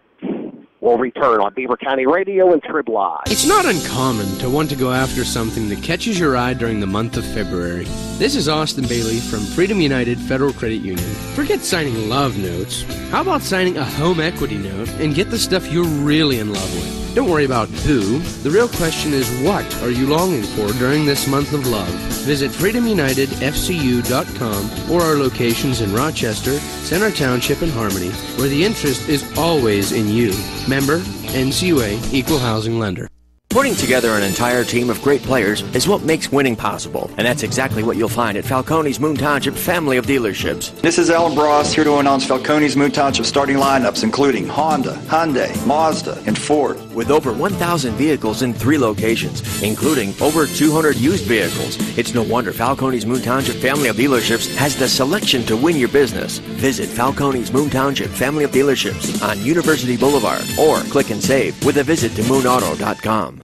We'll return on Beaver County Radio and Trib Live. It's not uncommon to want to go after something that catches your eye during the month of February. This is Austin Bailey from Freedom United Federal Credit Union. Forget signing love notes. How about signing a home equity note and get the stuff you're really in love with? Don't worry about who. The real question is, what are you longing for during this month of love? Visit freedomunitedfcu.com or our locations in Rochester, Center Township, and Harmony, where the interest is always in you. Member NCUA Equal Housing Lender. Putting together an entire team of great players is what makes winning possible, and that's exactly what you'll find at Falcone's Moon Township family of dealerships. This is Alan Bross here to announce Falcone's Moon Township starting lineups, including Honda, Hyundai, Mazda, and Ford. With over 1,000 vehicles in 3 locations, including over 200 used vehicles, it's no wonder Falcone's Moon Township family of dealerships has the selection to win your business. Visit Falcone's Moon Township family of dealerships on University Boulevard or click and save with a visit to moonauto.com.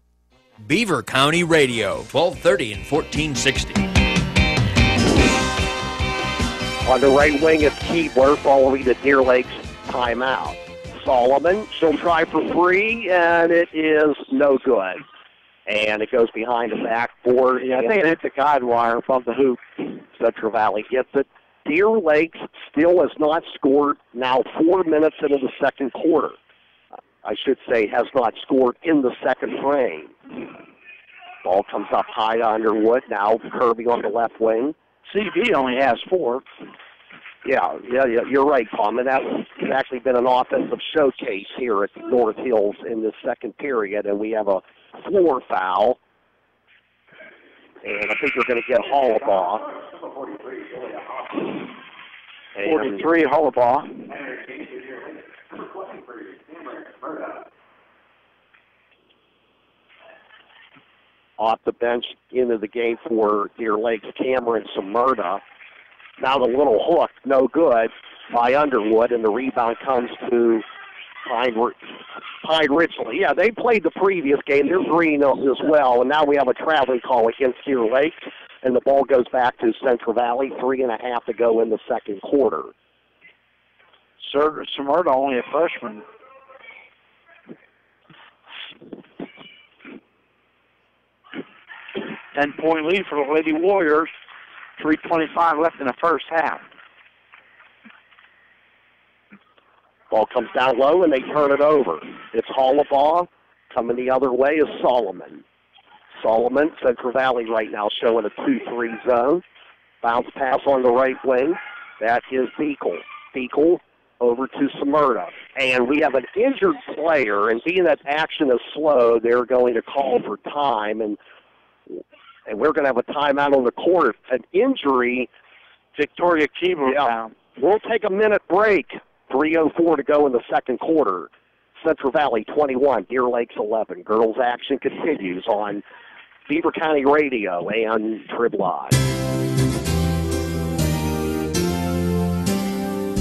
Beaver County Radio, 1230 and 1460. On the right wing, it's Keebler following the Deer Lakes timeout. Solomon, she'll try for free, and it is no good. And it goes behind the backboard. Yeah, I think it hit the guide wire above the hoop. Central Valley gets it. Deer Lakes still has not scored, now 4 minutes into the second quarter. I should say has not scored in the second frame. Ball comes up high to Underwood. Now Kirby on the left wing. CV only has 4. Yeah, you're right, Tom. And that's actually been an offensive showcase here at North Hills in the second period. And we have a floor foul. And I think we're going to get Hollabaugh. 43, Hollabaugh. Off the bench into the game for Deer Lakes, Cameron Samerda. Now the little hook, no good by Underwood, and the rebound comes to Pine Ridgely. Yeah, they played the previous game. They're 3-0 as well, and now we have a traveling call against Deer Lakes, and the ball goes back to Central Valley, 3.5 to go in the second quarter. Samerda only a freshman. Ten-point lead for the Lady Warriors. 3:25 left in the first half. Ball comes down low, and they turn it over. It's Hollabaugh. Coming the other way is Solomon. Solomon, Central Valley right now showing a 2-3 zone. Bounce pass on the right wing. That is Beekle. Beekle over to Samerda. And we have an injured player, and being that action is slow, they're going to call for time, and we're going to have a timeout on the court. An injury. Victoria Keebler down. We'll take a minute break. 3:04 to go in the second quarter. Central Valley 21, Deer Lakes 11. Girls action continues on Beaver County Radio and Trib Live.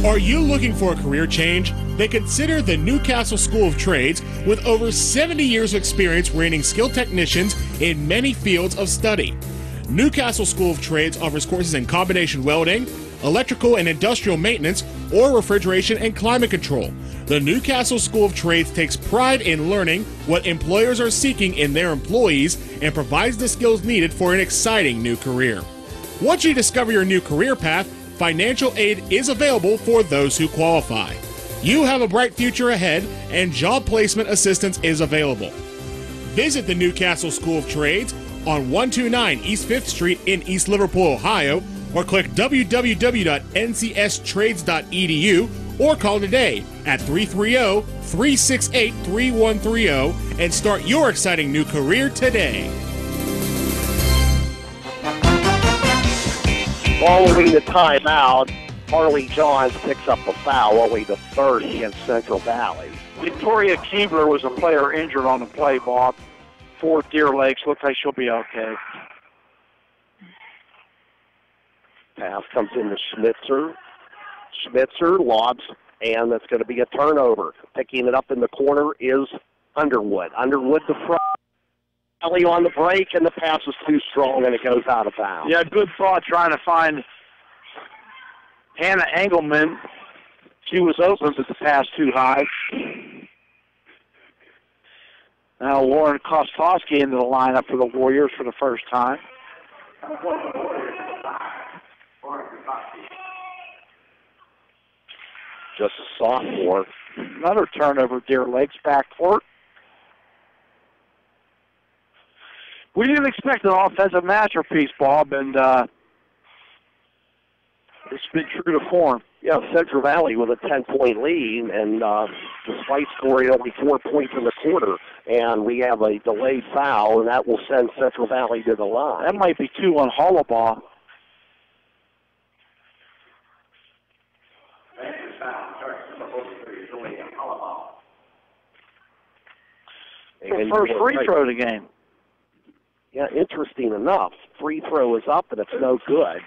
Are you looking for a career change? Then consider the Newcastle School of Trades with over 70 years of experience training skilled technicians in many fields of study. Newcastle School of Trades offers courses in combination welding, electrical and industrial maintenance, or refrigeration and climate control. The Newcastle School of Trades takes pride in learning what employers are seeking in their employees and provides the skills needed for an exciting new career. Once you discover your new career path, financial aid is available for those who qualify. You have a bright future ahead, and job placement assistance is available. Visit the Newcastle School of Trades on 129 East 5th Street in East Liverpool, Ohio, or click www.ncstrades.edu or call today at 330-368-3130 and start your exciting new career today. Following the timeout, Harley Johns picks up a foul, only the third against Central Valley. Victoria Keebler was a player injured on the play, Bob. For Deer Lakes, looks like she'll be okay. Pass comes in to Schmitzer. Schmitzer lobs, and that's going to be a turnover. Picking it up in the corner is Underwood. Underwood to front. Valley on the break, and the pass is too strong, and it goes out of bounds. Yeah, good thought trying to find Hannah Engelman. She was open, but the pass too high. Now Lauren Kostowski into the lineup for the Warriors for the first time. Just a sophomore. Another turnover, Deer Lakes backcourt. We didn't expect an offensive masterpiece, Bob, and it's been true to form. Yeah, Central Valley with a 10-point lead, and despite scoring only 4 points in the quarter, and we have a delayed foul, and that will send Central Valley to the line. That might be 2 on Hollabaugh. The first free throw of the game. Yeah, interesting enough. Free throw is up, and it's no good.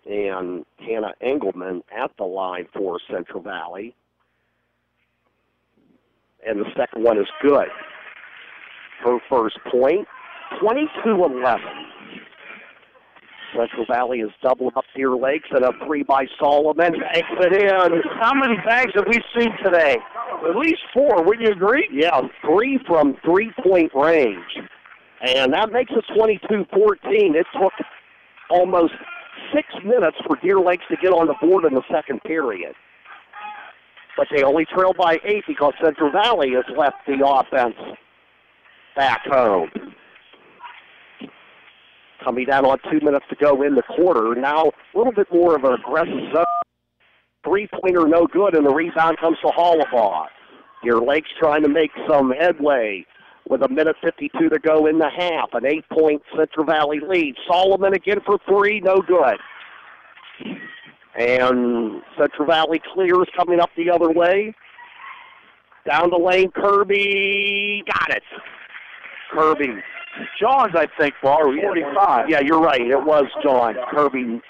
And Hannah Engelman at the line for Central Valley. And the second one is good. Her first point, 22-11. Central Valley has doubled up Deer Lakes, and a 3 by Solomon banks it in. How many bags have we seen today? At least 4, wouldn't you agree? Yeah, 3 from 3-point range. And that makes it 22-14. It took almost 6 minutes for Deer Lakes to get on the board in the second period. But they only trail by 8 because Central Valley has left the offense back home. Coming down on 2 minutes to go in the quarter. Now a little bit more of an aggressive zone. 3-pointer no good, and the rebound comes to Hollabaugh. Deer Lakes trying to make some headway with 1:52 to go in the half. An 8-point Central Valley lead. Solomon again for 3, no good. And Central Valley clears coming up the other way. Down the lane, Kirby got it. Kirby. Johns, I think, bar 45. Yeah, you're right. It was John. Kirby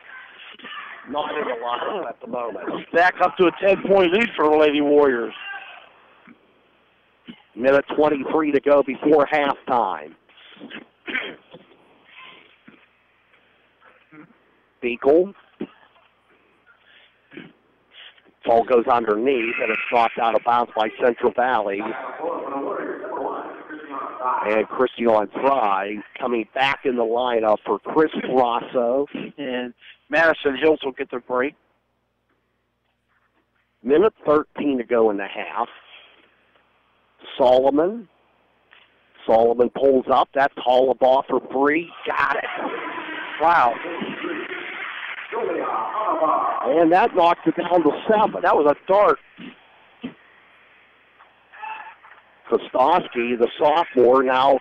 not in the line at the moment. Back up to a 10-point lead for the Lady Warriors. 1:23 to go before halftime. Beagle. Ball goes underneath, and it's knocked out of bounds by Central Valley. And Christian Fry coming back in the lineup for Chris Rosso. And Madison Hills will get their break. 1:13 to go in the half. Solomon pulls up. That's Hollabaugh for 3. Got it. Wow. And that knocked it down to 7. That was a dart. Kostowski, the sophomore, now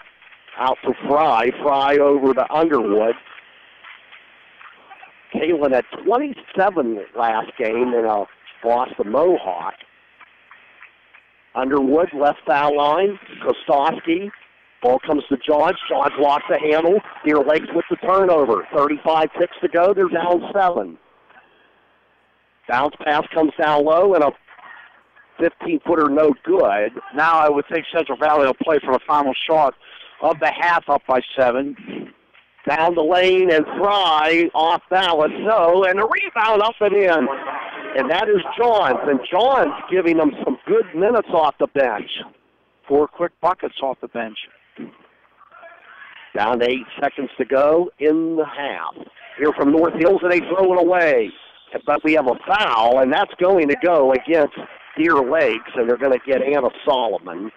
out to Fry. Fry over to Underwood. Kalen had 27 last game in a Boston Mohawk. Underwood, left foul line. Kostowski. Ball comes to Johns. Johns lost the handle. Deer Lakes with the turnover. 35 ticks to go. They're down 7. Bounce pass comes down low, and a 15-footer no good. Now I would think Central Valley will play for the final shot of the half, up by 7. Down the lane, and Fry off balance. No, and a rebound up and in. And that is Johns. And Johns giving them some good minutes off the bench. 4 quick buckets off the bench. Down to 8 seconds to go in the half. Here from North Hills, and they throw it away. But we have a foul, and that's going to go against Deer Lakes, and they're going to get Anna Solomon.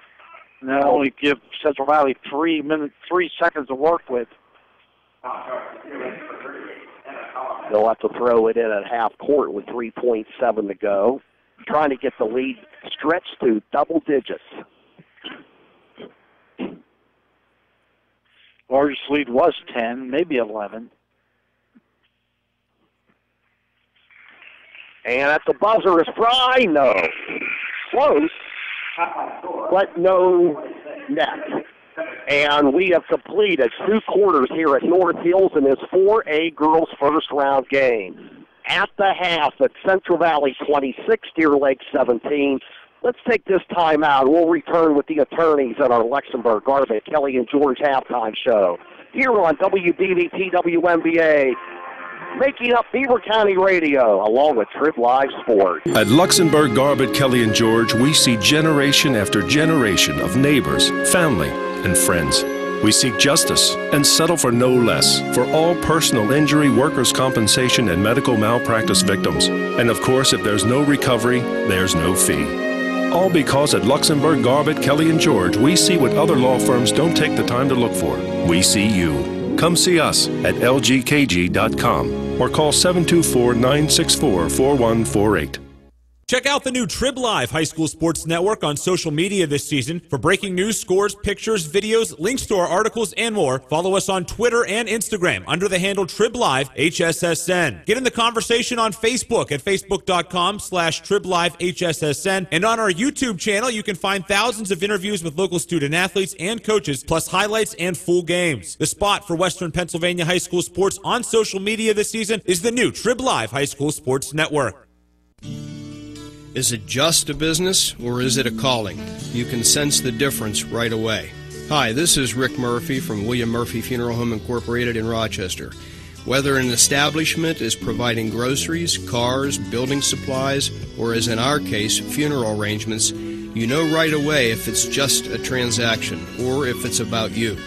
And they'll only give Central Valley 3 seconds to work with. They'll have to throw it in at half court with 3.7 to go. Trying to get the lead stretched to double digits. Largest lead was 10, maybe 11. And at the buzzer is Fry. No. Close, but no net. And we have completed 2 quarters here at North Hills in this 4A girls first round game. At the half, at Central Valley 26, Deer Lake 17. Let's take this time out. We'll return with the attorneys at our Luxembourg Garbutt Kelly and George halftime show here on WBVT WMBA. Making up Beaver County Radio, along with Trib Live Sports. At Luxembourg, Garbutt, Kelly, and George, we see generation after generation of neighbors, family, and friends. We seek justice and settle for no less for all personal injury, workers' compensation, and medical malpractice victims. And of course, if there's no recovery, there's no fee. All because at Luxembourg, Garbett, Kelly & George, we see what other law firms don't take the time to look for. We see you. Come see us at lgkg.com or call 724-964-4148. Check out the new Trib Live High School Sports Network on social media this season for breaking news, scores, pictures, videos, links to our articles, and more. Follow us on Twitter and Instagram under the handle Trib Live HSSN. Get in the conversation on Facebook at facebook.com/TribLiveHSSN. And on our YouTube channel, you can find thousands of interviews with local student athletes and coaches, plus highlights and full games. The spot for Western Pennsylvania high school sports on social media this season is the new Trib Live High School Sports Network. Is it just a business or is it a calling? You can sense the difference right away. Hi, this is Rick Murphy from William Murphy Funeral Home Incorporated in Rochester. Whether an establishment is providing groceries, cars, building supplies, or as in our case, funeral arrangements, you know right away if it's just a transaction or if it's about you.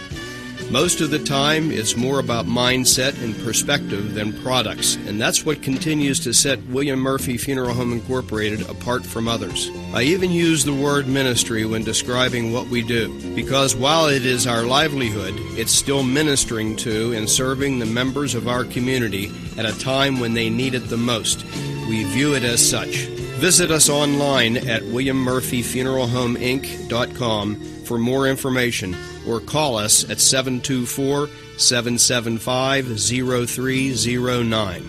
Most of the time, it's more about mindset and perspective than products, and that's what continues to set William Murphy Funeral Home Incorporated apart from others. I even use the word ministry when describing what we do, because while it is our livelihood, it's still ministering to and serving the members of our community at a time when they need it the most. We view it as such. Visit us online at WilliamMurphyFuneralHomeInc.com for more information, or call us at 724-775-0309.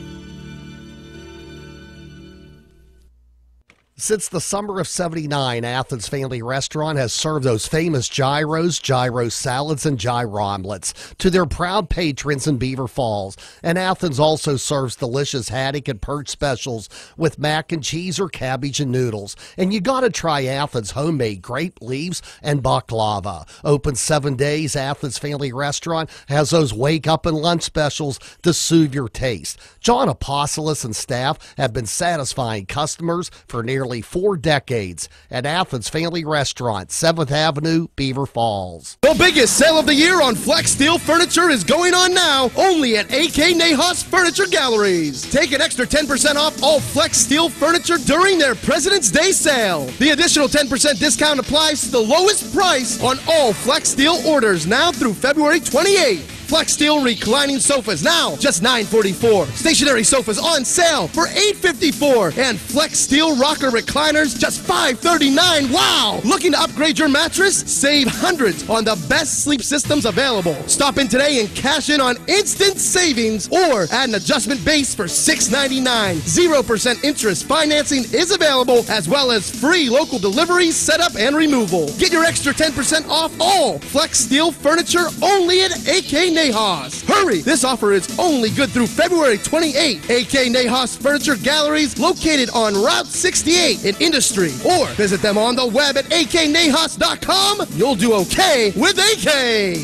Since the summer of '79, Athens Family Restaurant has served those famous gyros, gyro salads, and gyro omelets to their proud patrons in Beaver Falls. And Athens also serves delicious haddock and perch specials with mac and cheese or cabbage and noodles. And you gotta try Athens homemade grape leaves and baklava. Open 7 days, Athens Family Restaurant has those wake up and lunch specials to soothe your taste. John Apostolus and staff have been satisfying customers for nearly 4 decades at Athens Family Restaurant, 7th Avenue, Beaver Falls. The biggest sale of the year on Flex Steel Furniture is going on now, only at AK Nahas Furniture Galleries. Take an extra 10% off all Flex Steel Furniture during their President's Day sale. The additional 10% discount applies to the lowest price on all Flex Steel orders now through February 28th. Flex Steel reclining sofas now just $9.44. Stationary sofas on sale for $8.54. And Flex Steel rocker recliners just $5.39. Wow! Looking to upgrade your mattress? Save hundreds on the best sleep systems available. Stop in today and cash in on instant savings or add an adjustment base for $6.99. 0% interest financing is available, as well as free local delivery, setup, and removal. Get your extra 10% off all Flex Steel furniture only at AK Nahas. Hurry! This offer is only good through February 28th. AK Nahas Furniture Galleries, located on Route 68 in Industry. Or visit them on the web at aknahas.com. You'll do okay with AK.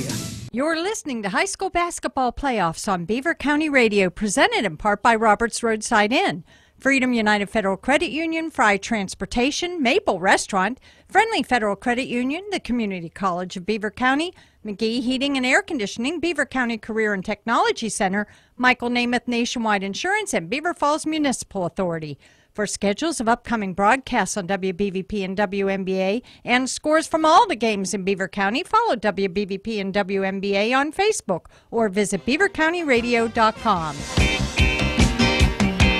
You're listening to High School Basketball Playoffs on Beaver County Radio, presented in part by Roberts Roadside Inn, Freedom United Federal Credit Union, Fry Transportation, Maple Restaurant, Friendly Federal Credit Union, the Community College of Beaver County, McGee Heating and Air Conditioning, Beaver County Career and Technology Center, Michael Namath Nationwide Insurance, and Beaver Falls Municipal Authority. For schedules of upcoming broadcasts on WBVP and WNBA and scores from all the games in Beaver County, follow WBVP and WNBA on Facebook or visit beavercountyradio.com.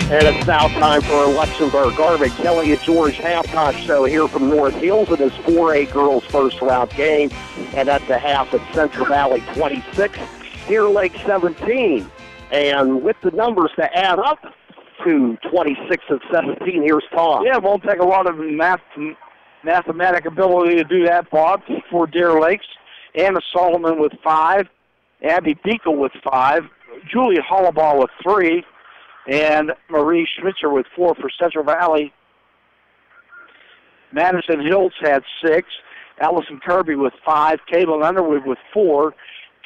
And it's now time for our Luxembourg Garbett Kelly and George halftime show here from North Hills in this 4A girls first round game. And at the half at Central Valley 26, Deer Lake 17. And with the numbers to add up to 26 and 17, here's Tom. Yeah, it won't take a lot of mathematic ability to do that, Bob, for Deer Lakes. Anna Solomon with 5, Abby Beekle with 5, Julia Hollabaugh with 3, and Marie Schmitzer with 4 for Central Valley. Madison Hills had 6. Allison Kirby with 5. Caitlin Underwood with 4.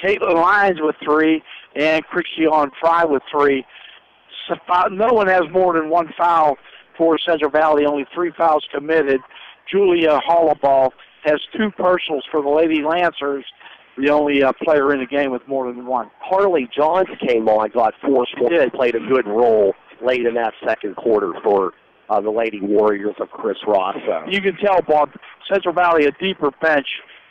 Caitlin Lyons with 3. And Christiane Fry with 3. So no one has more than 1 foul for Central Valley. Only 3 fouls committed. Julia Hollabaugh has 2 personals for the Lady Lancers. The only player in the game with more than 1. Harley Johns came on, got forceful, played a good role late in that second quarter for the Lady Warriors of Chris Rosso. You can tell, Bob, Central Valley a deeper bench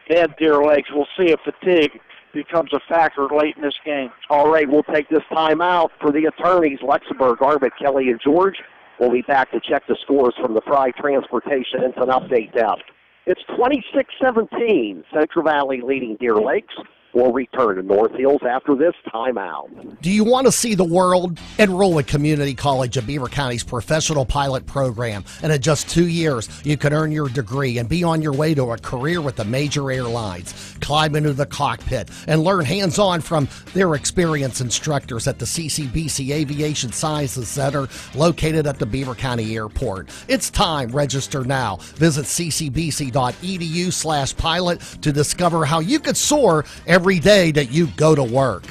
than Deer Lakes. We'll see if fatigue becomes a factor late in this game. All right, we'll take this time out for the attorneys, Luxembourg, Arbit, Kelly, and George. We'll be back to check the scores from the Fry Transportation Instant Update desk. It's 26-17, Central Valley leading Deer Lakes. We'll return to North Hills after this timeout. Do you want to see the world? Enroll at Community College of Beaver County's professional pilot program. And in just 2 years, you can earn your degree and be on your way to a career with the major airlines. Climb into the cockpit and learn hands-on from their experienced instructors at the CCBC Aviation Sciences Center located at the Beaver County Airport. It's time. Register now. Visit ccbc.edu/pilot to discover how you could soar every day that you go to work.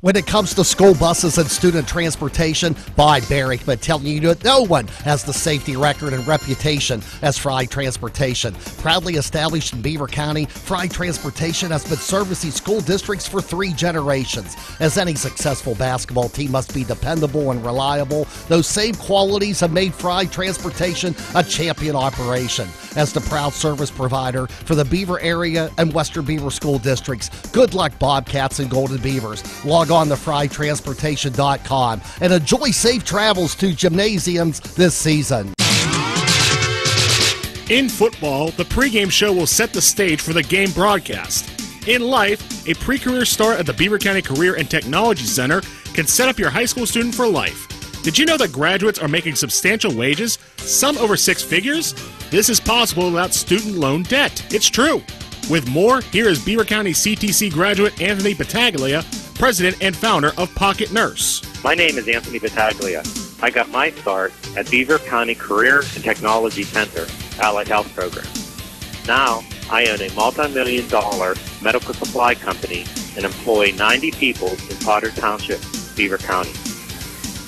When it comes to school buses and student transportation, Bob Barrickman telling you that no one has the safety record and reputation as Fry Transportation. Proudly established in Beaver County, Fry Transportation has been servicing school districts for 3 generations. As any successful basketball team must be dependable and reliable, those same qualities have made Fry Transportation a champion operation. As the proud service provider for the Beaver area and Western Beaver school districts, good luck Bobcats and Golden Beavers. Log on to frytransportation.com and enjoy safe travels to gymnasiums this season. In football, the pregame show will set the stage for the game broadcast. In life, a pre-career start at the Beaver County Career and Technology Center can set up your high school student for life. Did you know that graduates are making substantial wages, some over 6 figures? This is possible without student loan debt. It's true. With more, here is Beaver County CTC graduate Anthony Battaglia, president and founder of Pocket Nurse. My name is Anthony Battaglia. I got my start at Beaver County Career and Technology Center, Allied Health Program. Now, I own a multi-million-dollar medical supply company and employ 90 people in Potter Township, Beaver County.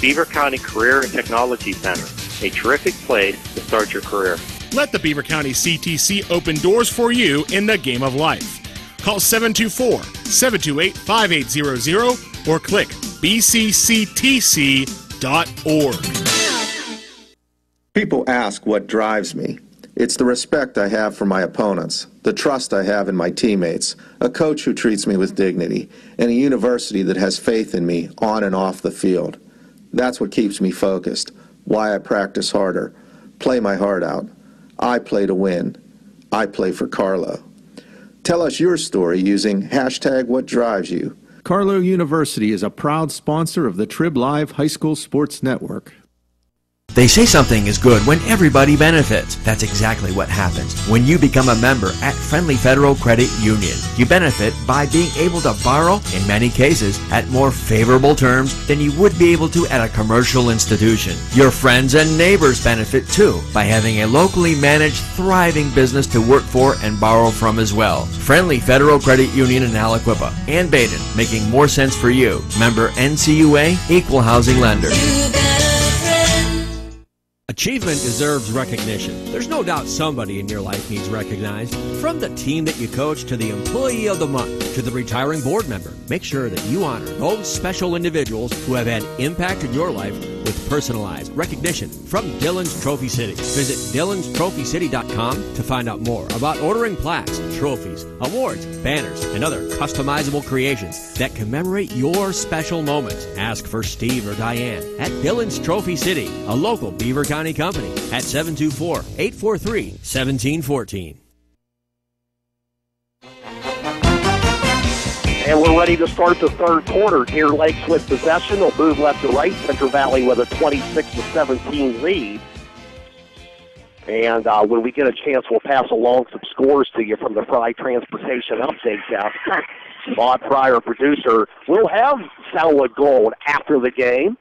Beaver County Career and Technology Center, a terrific place to start your career. Let the Beaver County CTC open doors for you in the game of life. Call 724-728-5800 or click bcctc.org. People ask what drives me. It's the respect I have for my opponents, the trust I have in my teammates, a coach who treats me with dignity, and a university that has faith in me on and off the field. That's what keeps me focused, why I practice harder, play my heart out. I play to win. I play for Carlo. Tell us your story using #WhatDriveSYou. Carlo University is a proud sponsor of the Trib Live High School Sports Network. They say something is good when everybody benefits. That's exactly what happens when you become a member at Friendly Federal Credit Union. You benefit by being able to borrow, in many cases, at more favorable terms than you would be able to at a commercial institution. Your friends and neighbors benefit too by having a locally managed, thriving business to work for and borrow from as well. Friendly Federal Credit Union in Aliquippa and Baden, making more sense for you. Member NCUA, Equal Housing Lender. Achievement deserves recognition. There's no doubt somebody in your life needs recognized. From the team that you coach to the employee of the month to the retiring board member, make sure that you honor those special individuals who have had impact in your life with personalized recognition from Dillon's Trophy City. Visit dillonstrophycity.com to find out more about ordering plaques, trophies, awards, banners, and other customizable creations that commemorate your special moments. Ask for Steve or Diane at Dillon's Trophy City, a local Beaver County company, at 724-843-1714. And we're ready to start the third quarter. Deer Lakes with possession. They'll move left to right. Central Valley with a 26-17 lead. And when we get a chance, we'll pass along some scores to you from the Fry Transportation Update desk. Bob Pryor, producer, will have Soundwood Gold after the game,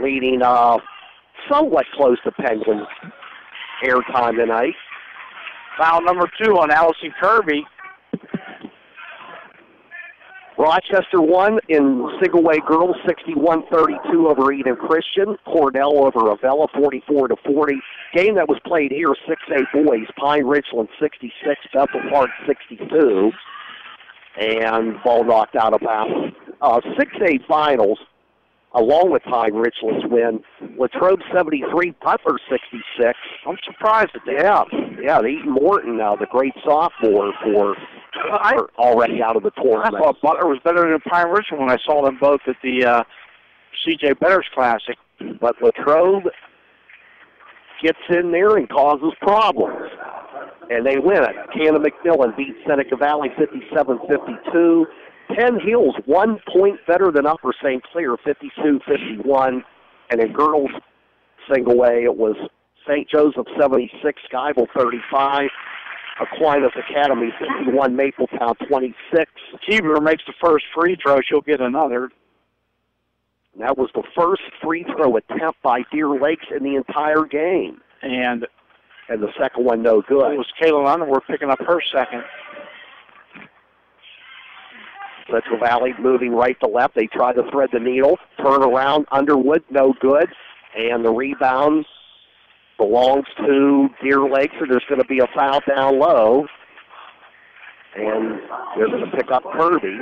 leading somewhat close to Penguin airtime tonight. Foul number 2 on Allison Kirby. Rochester won in single-way girls 61-32 over Eden Christian. Cornell over Avella 44-40. Game that was played here, 6A boys. Pine Ridgeland 66, Bethel Park 62. And ball knocked out of bounds. 6A finals. along with Ty Richland's win. Latrobe 73, Butler 66. I'm surprised at that. Yeah, Eaton Morton, the great sophomore, already out of the tournament. I thought Butler was better than Pine Richland when I saw them both at the C.J. Betters Classic. But Latrobe gets in there and causes problems. And they win it. Cannon McMillan beats Seneca Valley 57-52. Penn Hills 1 point better than Upper St. Clair, 52-51. And in girls single A, it was St. Joseph 76, Skyville 35. Aquinas Academy 51, Mapletown 26. Keeber makes the first free throw, she'll get another. And that was the first free throw attempt by Deer Lakes in the entire game. And the second one no good. It was Kayla Underwood picking up her second. Central Valley moving right to left. They try to thread the needle. Turn around. Underwood, no good. And the rebound belongs to Deer Lakes, or there's going to be a foul down low. And they're going to pick up Kirby.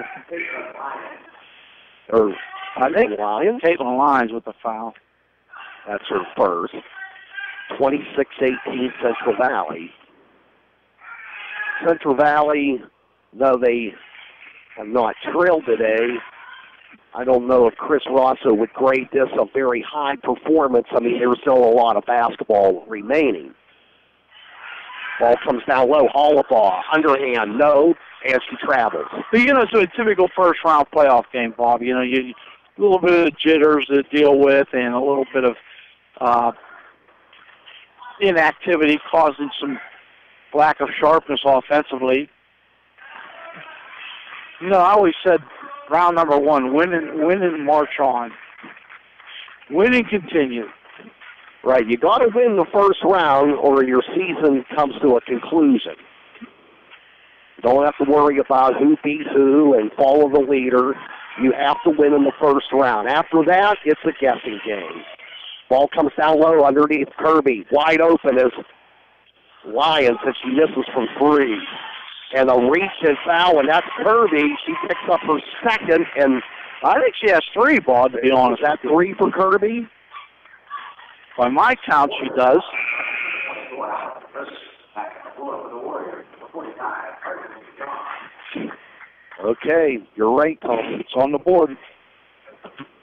Or I think Lyons. Caitlin Lyons with the foul. That's her first. 26-18 Central Valley. Central Valley, though they have not trailed today, I don't know if Chris Rosso would grade this a very high performance. I mean, there's still a lot of basketball remaining. Ball comes down low. Hollabaugh, underhand, no, and she travels. But, it's a typical first-round playoff game, Bob. You a little bit of jitters to deal with and a little bit of inactivity causing some lack of sharpness offensively. I always said round number one, win and march on. Win and continue. Right, you got to win the first round or your season comes to a conclusion. Don't have to worry about who beats who and follow the leader. You have to win in the first round. After that, it's a guessing game. Ball comes down low underneath Kirby. Wide open is Lyons, and she misses from three. And a reach and foul, and that's Kirby. She picks up her second, and I think she has three, Bob, to be honest. Is that three for Kirby? By my count, she does. Okay, you're right, Tom. It's on the board.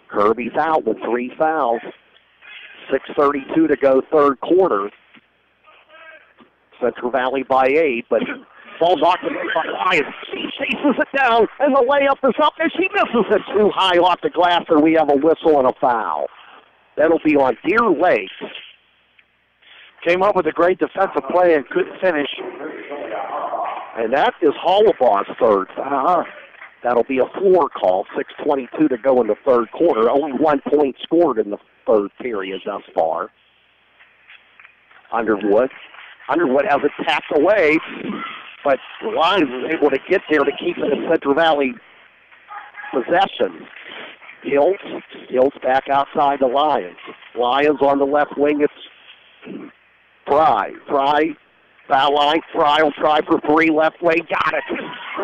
Kirby's out with three fouls. 6:32 to go, third quarter. Central Valley by 8, but ball knocked away by Lyons. She chases it down, and the layup is up, and she misses it too high off the glass, and we have a whistle and a foul. That'll be on Deer Lakes. Came up with a great defensive play and couldn't finish. And that is Hollabaugh's third foul. That'll be a floor call. 6:22 to go in the third quarter. Only 1 point scored in the third period thus far. Underwood has it tapped away, but Lyons was able to get there to keep it in Central Valley possession. Hills back outside the Lions. Lions on the left wing. It's Fry, foul line. Fry will try for three, left wing. Got it.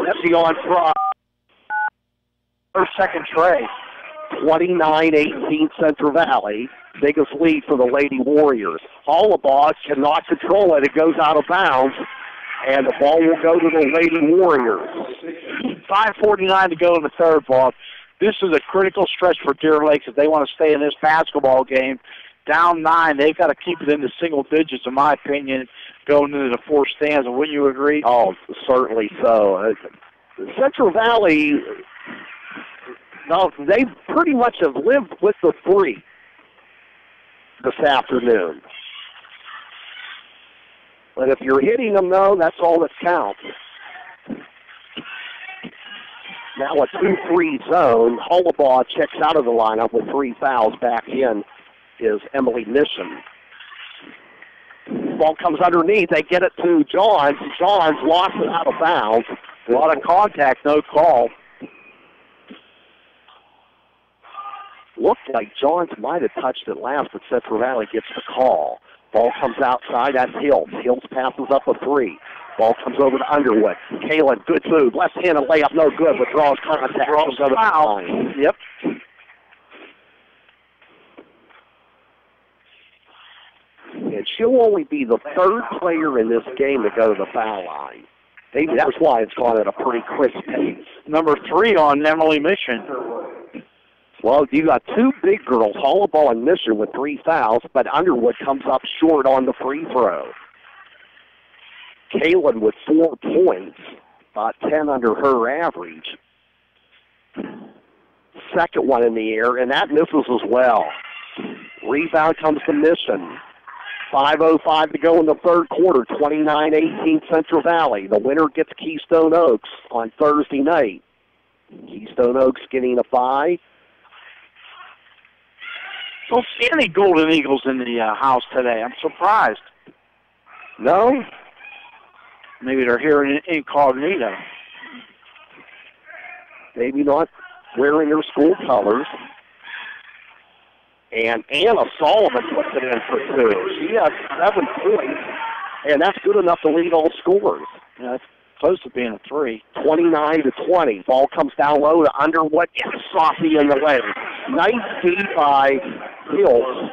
That's on Fry. Her second tray. 29-18 Central Valley. Biggest lead for the Lady Warriors. Hollabaugh cannot control it. It goes out of bounds, and the ball will go to the Lady Warriors. 5:49 to go in the third, Bob. This is a critical stretch for Deer Lakes if they want to stay in this basketball game. Down 9, they've got to keep it in the single digits, in my opinion, going into the fourth stanza. Wouldn't you agree? Oh, certainly so. Central Valley, no, they pretty much have lived with the three this afternoon. But if you're hitting them, though, that's all that counts. Now a 2-3 zone. Hollabaugh checks out of the lineup with 3 fouls. Back in is Emily Mission. Ball comes underneath. They get it to Johns. Johns lost it out of bounds. A lot of contact, no call. Looked like Johns might have touched it last, but Central Valley gets the call. Ball comes outside. That's Hills. Hills passes up a 3. Ball comes over to Underwood. Kalen, good move. Left-handed layup, no good, but draws contact. Draws the foul. Yep. and she'll only be the third player in this game to go to the foul line. Maybe that's why it's gone at a pretty crisp pace. Number 3 on Emily Mission. Well, you got two big girls, Hollabaugh and Mission, with 3 fouls, but Underwood comes up short on the free throw. Kaylin with 4 points, about 10 under her average. Second one in the air, and that misses as well. Rebound comes to Mission. 5:05 to go in the third quarter, 29-18 Central Valley. The winner gets Keystone Oaks on Thursday night. Keystone Oaks getting a bye. Don't see any Golden Eagles in the house today. I'm surprised. No? Maybe they're here in incognito. Maybe not wearing their school colors. And Anna Solomon puts it in for 2. She has 7 points, and that's good enough to lead all scorers. Yeah, it's close to being a 3. 29-20. Ball comes down low to Underwood. It's Softy in the way. Nice feed by Hills,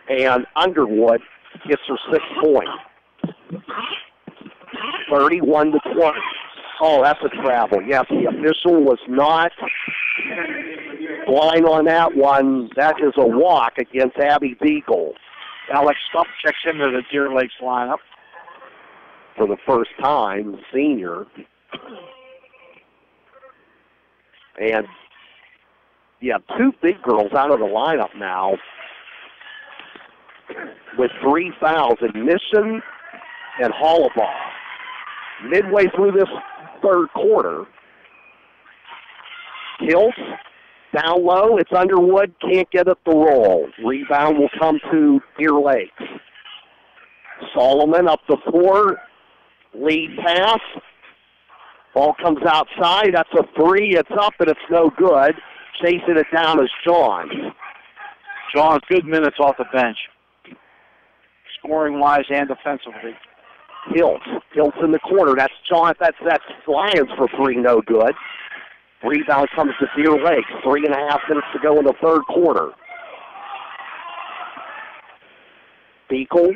and Underwood gets her 6 points. 31-20. Oh, that's a travel. Yes, the official was not blind on that one. That is a walk against Abby Beagle. Alex Stuff checks into the Deer Lakes lineup for the first time, senior. And, yeah, 2 big girls out of the lineup now with 3 fouls, Mission and Hollabaugh. Midway through this third quarter, Hills down low. It's Underwood. Can't get it to roll. Rebound will come to Deer Lakes. Solomon up the floor. Lead pass. Ball comes outside. That's a 3. It's up, and it's no good. Chasing it down is John. John's good minutes off the bench, scoring-wise and defensively. Hills in the corner. That's John. That's Lions for 3. No good. Rebound comes to Deer Lakes. 3.5 minutes to go in the third quarter. Beagle.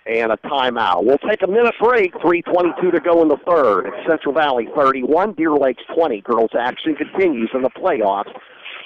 And a timeout. We'll take a minute break. 3:22 to go in the third. It's Central Valley 31, Deer Lakes 20. Girls action continues in the playoffs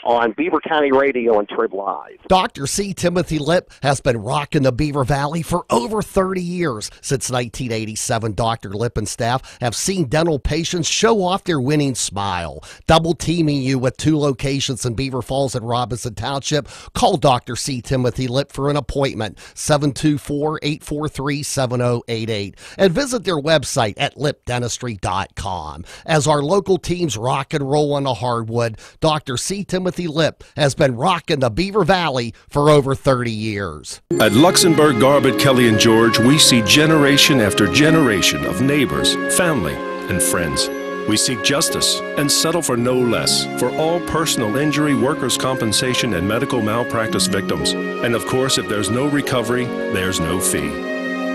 on Beaver County Radio and Trib Live. Dr. C. Timothy Lipp has been rocking the Beaver Valley for over 30 years. Since 1987, Dr. Lipp and staff have seen dental patients show off their winning smile. Double teaming you with 2 locations in Beaver Falls and Robinson Township. Call Dr. C. Timothy Lipp for an appointment, 724-843-7088. And visit their website at lipdentistry.com. As our local teams rock and roll on the hardwood, Dr. C. Timothy Lipp has been rocking the Beaver Valley for over 30 years. At Luxembourg, Garbett, Kelly, and George, we see generation after generation of neighbors, family, and friends. We seek justice and settle for no less for all personal injury, workers' compensation, and medical malpractice victims. And of course, if there's no recovery, there's no fee.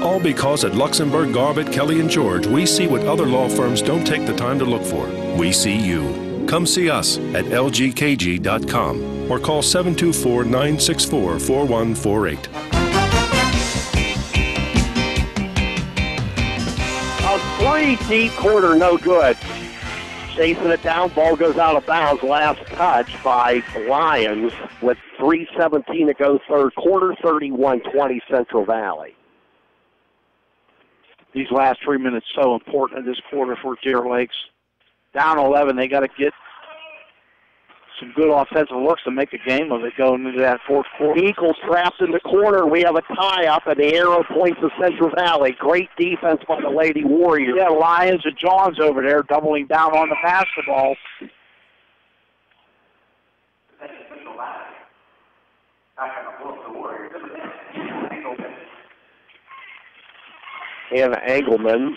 All because at Luxembourg, Garbett, Kelly, and George, we see what other law firms don't take the time to look for. We see you. Come see us at lgkg.com or call 724-964-4148. A 3 deep quarter, no good. Chasing it down, ball goes out of bounds. Last touch by Lions with 3:17 to go third quarter, 31-20 Central Valley. These last 3 minutes so important in this quarter for Deer Lakes. Down 11, they got to get some good offensive looks to make a game of it going into that fourth quarter. Eagles trapped in the corner. We have a tie-up, and the arrow points to Central Valley. Great defense by the Lady Warriors. Yeah, Lions and Johns over there doubling down on the basketball. Anna Engelman,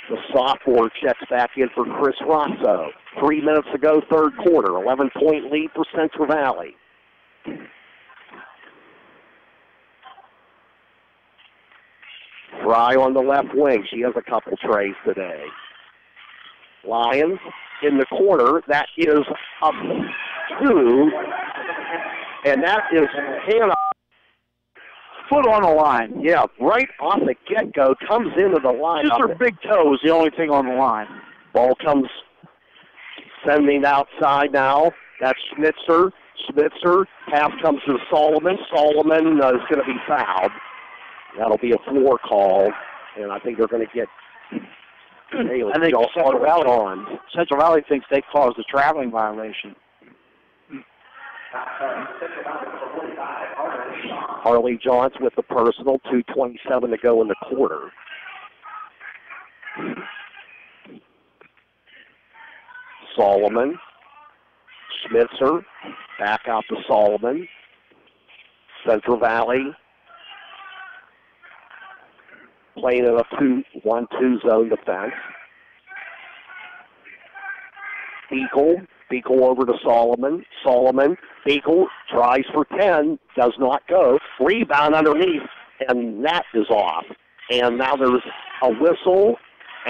the sophomore, checks back in for Chris Rosso. 3 minutes to go, third quarter. 11-point lead for Central Valley. Fry on the left wing. She has a couple trays today. Lions in the corner. That is up 2. And that is Hannah foot on the line. Yeah, right off the get-go, comes into the line. Just her big toe is the only thing on the line. Ball comes sending outside now. That's Schmitzer. Schmitzer, pass comes to Solomon. Solomon is going to be fouled. That'll be a floor call, and I think they're going to get I think Central Valley thinks they caused the traveling violation. Harley Johns with the personal, 2:27 to go in the quarter. Solomon, Schmitzer, back out to Solomon. Central Valley playing in a 2-1-2 zone defense. Beagle over to Solomon. Beagle tries for 10, does not go. Rebound underneath, and that is off. And now there's a whistle,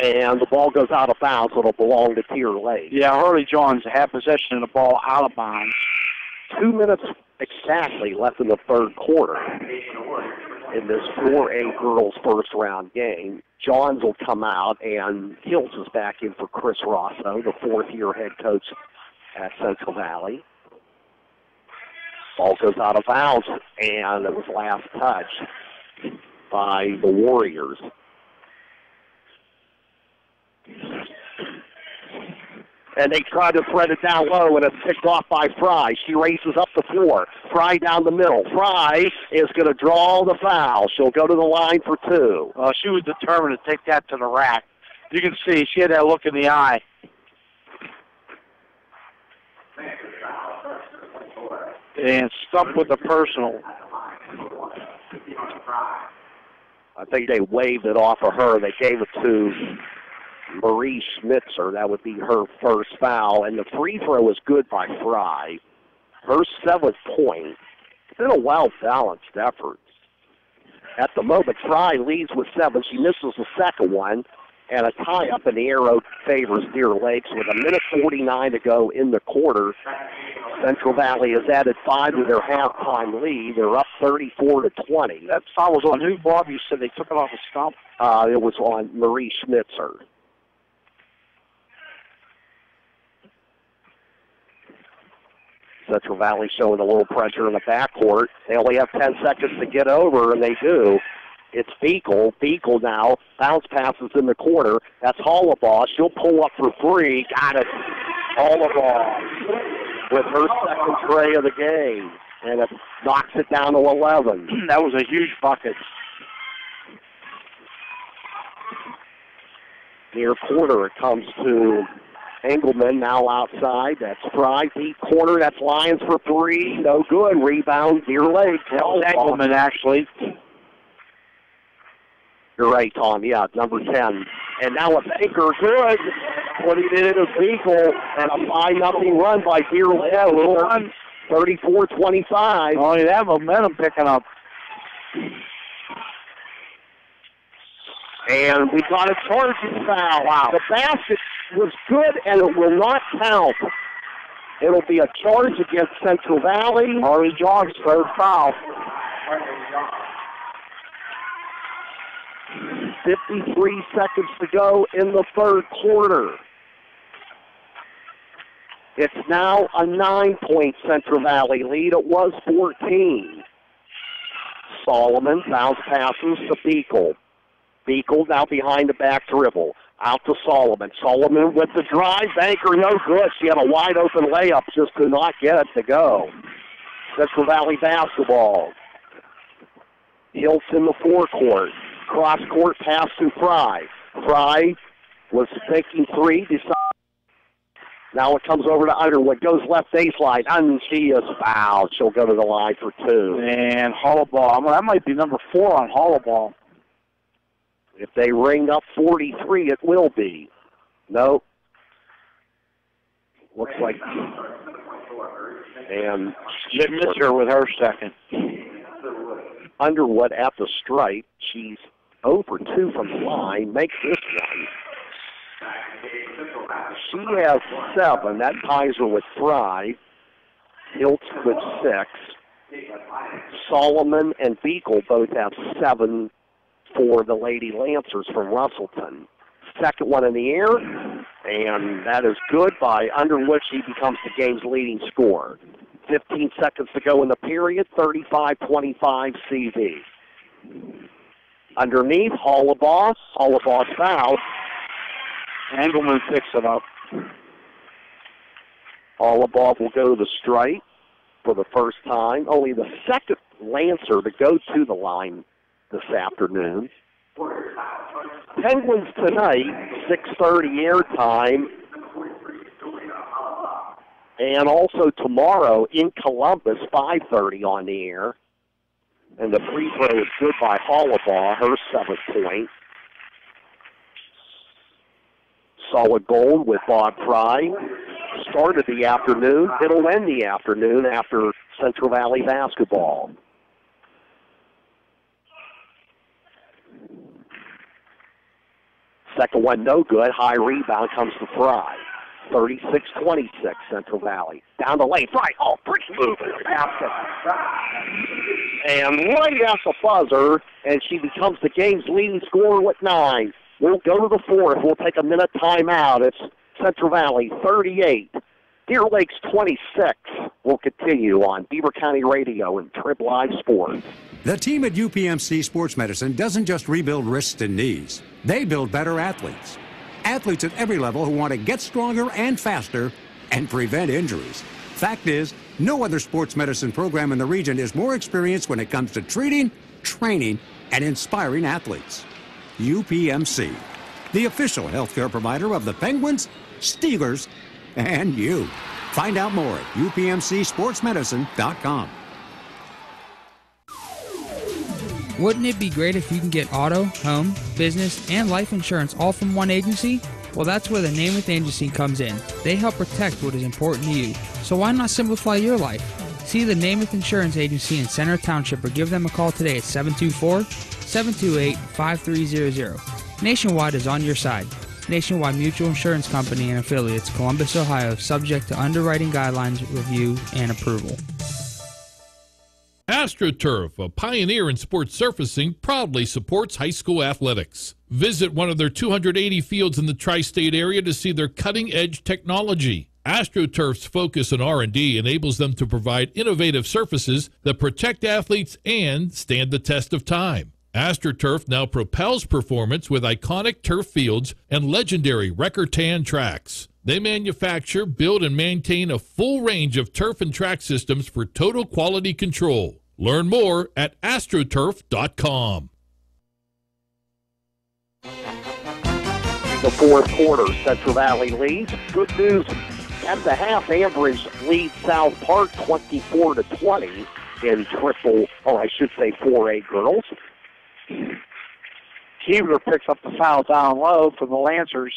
and the ball goes out of bounds. It'll belong to Tier Lake. Yeah, Harley Johns had possession of the ball out of bounds. 2 minutes exactly left in the third quarter in this 4A girls first round game. Johns will come out, and Hills is back in for Chris Rosso, the fourth-year head coach at Central Valley. Ball goes out of bounds, and it was last touch by the Warriors. And they try to thread it down low, and it's picked off by Fry. She races up the floor. Fry down the middle. Fry is going to draw the foul. She'll go to the line for 2. She was determined to take that to the rack. You can see she had that look in the eye. And stuck with the personal. I think they waved it off of her. They gave it to Marie Schmitzer. That would be her first foul. And the free throw is good by Fry. Her 7th point. It's been a well-balanced effort. At the moment, Fry leads with 7. She misses the second one. And a tie-up in the arrow favors Deer Lakes with 1:49 to go in the quarter. Central Valley has added 5 to their halftime lead. They're up 34-20. That foul was on who, Bob? You said they took it off a stump? It was on Marie Schmitzer. Central Valley showing a little pressure in the backcourt. They only have 10 seconds to get over, and they do. It's Beagle. Beagle now. Bounce passes in the corner. That's Hollabaugh. She'll pull up for 3. Got it. Hollabaugh with her second tray of the game. And it knocks it down to 11. That was a huge bucket. Near quarter, it comes to Engelman now outside. That's Fry. Deep corner. That's Lions for 3. No good. Rebound. Deer Lake. That was Engelman, actually. You're right, Tom. Yeah, number 10. And now a Baker, good. Putting it in a Beagle, and a 5-0 run by Deer Lake. Yeah, a little run. 34-25. Only that momentum picking up. And we got a charging foul. Wow. The basket was good, and it will not count. It'll be a charge against Central Valley. Harley Johns, third foul. 53 seconds to go in the third quarter. It's now a 9-point Central Valley lead. It was 14. Solomon bounce passes to Beagle. Beagle now behind the back dribble. Out to Solomon. Solomon with the drive. Banker no good. She had a wide open layup. Just could not get it to go. Central Valley basketball. Hiltz in the forecourt. Cross-court pass to Fry. Fry was thinking 3. Now it comes over to Underwood. Goes left baseline. And she is fouled. She'll go to the line for 2. And Hollabaugh. That might be number 4 on Hollabaugh. If they ring up 43, it will be. No. Looks like. And Schmitzer with her second. Underwood at the stripe. She's 0 for 2 from the line. Makes this one. She has 7. That ties her with Fry. Hiltz with 6. Solomon and Beagle both have 7 for the Lady Lancers from Russellton. Second one in the air, and that is good by Underwood. She becomes the game's leading scorer. 15 seconds to go in the period, 35-25 CV. Underneath, Hollabaugh. Hollabaugh's foul. Engelman picks it up. Hollabaugh will go to the strike for the first time. Only the second Lancer to go to the line this afternoon. Penguins tonight, 6:30 airtime. And also tomorrow in Columbus, 5:30 on the air. And the free throw is good by Hollabaugh, her 7th point. Solid gold with Bob Fry. Started the afternoon. It'll end the afternoon after Central Valley basketball. Second one, no good. High rebound comes to Fry. 36-26, Central Valley. Down the lane, Fry. Oh, pretty move in the basket. And right at the buzzer, and she becomes the game's leading scorer with 9. We'll go to the fourth. We'll take a minute timeout. It's Central Valley 38. Deer Lakes 26. We'll continue on Beaver County Radio and Trib Live Sports. The team at UPMC Sports Medicine doesn't just rebuild wrists and knees. They build better athletes. Athletes at every level who want to get stronger and faster and prevent injuries. Fact is, no other sports medicine program in the region is more experienced when it comes to treating, training, and inspiring athletes. UPMC, the official healthcare provider of the Penguins, Steelers, and you. Find out more at upmcsportsmedicine.com. Wouldn't it be great if you can get auto, home, business, and life insurance all from one agency? Well, that's where the Namath Agency comes in. They help protect what is important to you. So why not simplify your life? See the Namath Insurance Agency in Center Township or give them a call today at 724-728-5300. Nationwide is on your side. Nationwide Mutual Insurance Company and affiliates, Columbus, Ohio, subject to underwriting guidelines, review, and approval. AstroTurf, a pioneer in sports surfacing, proudly supports high school athletics. Visit one of their 280 fields in the tri-state area to see their cutting-edge technology. AstroTurf's focus on R&D enables them to provide innovative surfaces that protect athletes and stand the test of time. AstroTurf now propels performance with iconic turf fields and legendary Recor-Tan tracks. They manufacture, build, and maintain a full range of turf and track systems for total quality control. Learn more at astroturf.com. The fourth quarter, Central Valley leads. Good news, at the half, Ambridge leads South Park 24-20 in 4A girls. Keebler picks up the foul down low for the Lancers.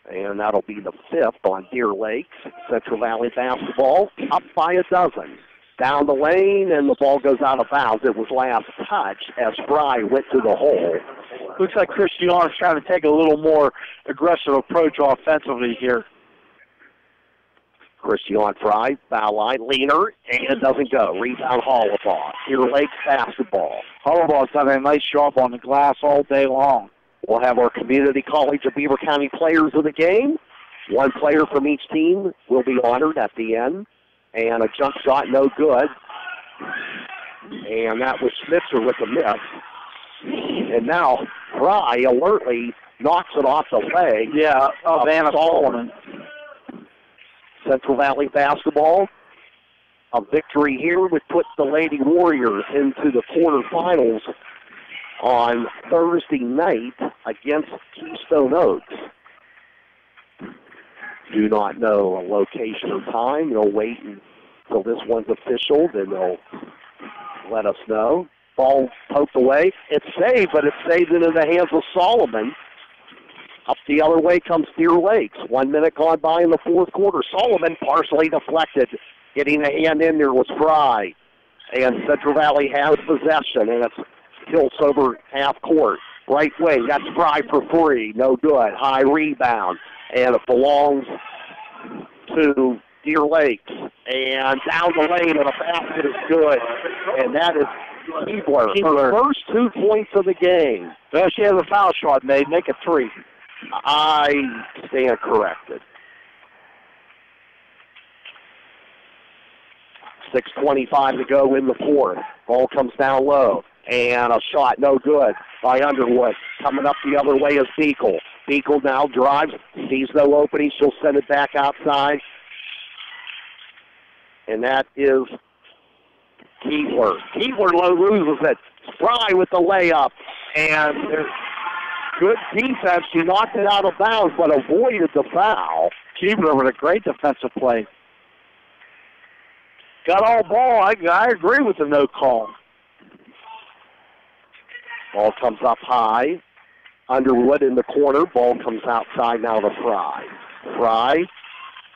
And that'll be the 5th on Deer Lakes. Central Valley basketball up by a dozen. Down the lane, and the ball goes out of bounds. It was last touch as Fry went to the hole. Looks like Christian is trying to take a little more aggressive approach offensively here. Christian Fry, foul line, leaner, and it doesn't go. Rebound Hollabaugh. Deer Lakes basketball. Hollabaugh's done a nice job on the glass all day long. We'll have our Community College of Beaver County players of the game. One player from each team will be honored at the end. And a jump shot, no good. And that was Schnitzer with the miss. And now Fry alertly knocks it off the leg. Yeah, of Anna Solomon. Central Valley basketball. A victory here would put the Lady Warriors into the quarterfinals on Thursday night against Keystone Oaks. Do not know a location or time. They'll wait until this one's official, then they'll let us know. Ball poked away. It's saved, but it's saved into the hands of Solomon. Up the other way comes Deer Lakes. 1 minute gone by in the fourth quarter. Solomon partially deflected. Getting a hand in there was Fry. And Central Valley has possession, and it's tilts over half court. Right wing, that's Fry for free. No good. High rebound. And it belongs to Deer Lakes. And down the lane, and a basket is good. And that is Keebler. Her first 2 points of the game. Well, she has a foul shot made. Make it 3. I stand corrected. 6:25 to go in the fourth. Ball comes down low. And a shot, no good, by Underwood. Coming up the other way is Beekle. Beekle now drives, sees no opening. She'll send it back outside. And that is Keebler. Keebler loses it. Fry with the layup. And there's good defense. She knocked it out of bounds, but avoided the foul. Keebler with a great defensive play. Got all ball. I agree with the no call. Ball comes up high. Underwood in the corner. Ball comes outside now to Fry. Fry,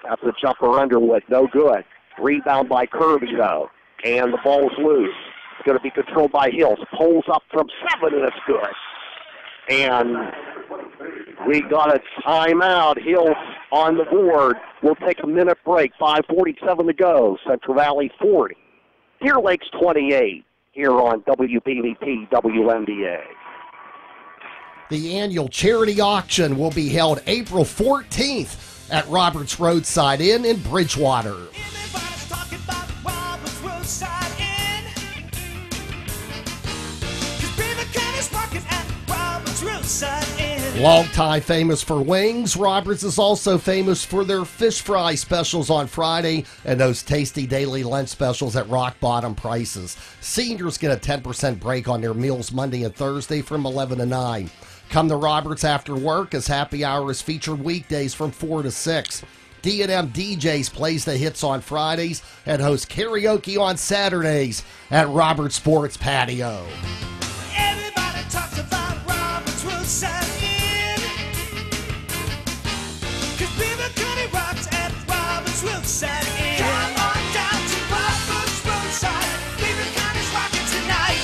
that's a jumper Underwood. No good. Rebound by Kirby, though. And the ball's loose. It's going to be controlled by Hills. Pulls up from 7, and it's good. And we got a timeout. Hills on the board. We'll take a minute break. 5:47 to go. Central Valley 40. Deer Lakes 28 here on WBVP WNBA. The annual charity auction will be held April 14th at Roberts Roadside Inn in Bridgewater. Longtime famous for wings, Roberts is also famous for their fish fry specials on Friday and those tasty daily lunch specials at rock bottom prices. Seniors get a 10% break on their meals Monday and Thursday from 11 to 9. Come to Roberts after work as happy hour is featured weekdays from 4 to 6. D&M DJs plays the hits on Fridays and hosts karaoke on Saturdays at Roberts Sports Patio. Everybody talks about Roberts Roadside Inn, 'cause Beaver County rocks at Roberts Roadside Inn. Come on down to Roberts Roadside. Beaver County's rocking tonight.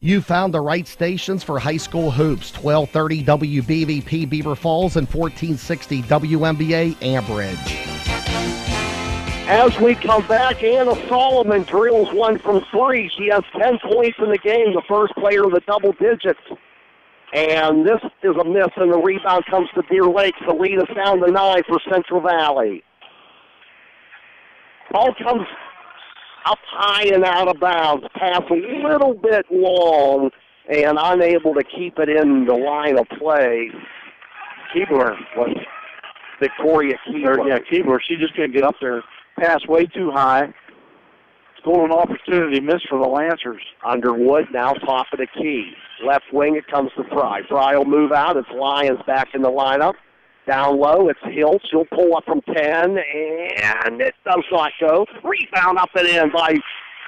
You found the right stations for high school hoops. 1230 WBVP Beaver Falls and 1460 WNBA Ambridge. As we come back, Anna Solomon drills one from 3. She has 10 points in the game, the first player of the double digits. And this is a miss, and the rebound comes to Deer Lakes. The lead is down to 9 for Central Valley. Ball comes up high and out of bounds. Pass a little bit long and unable to keep it in the line of play. Keebler was Victoria Keebler. Yeah, Keebler. She just couldn't get up there. Pass way too high. Golden opportunity missed for the Lancers. Underwood now top of the key. Left wing, it comes to Fry. Fry will move out. It's Lyons back in the lineup. Down low, it's Hill. She'll pull up from 10, and it does not go. Rebound up and in by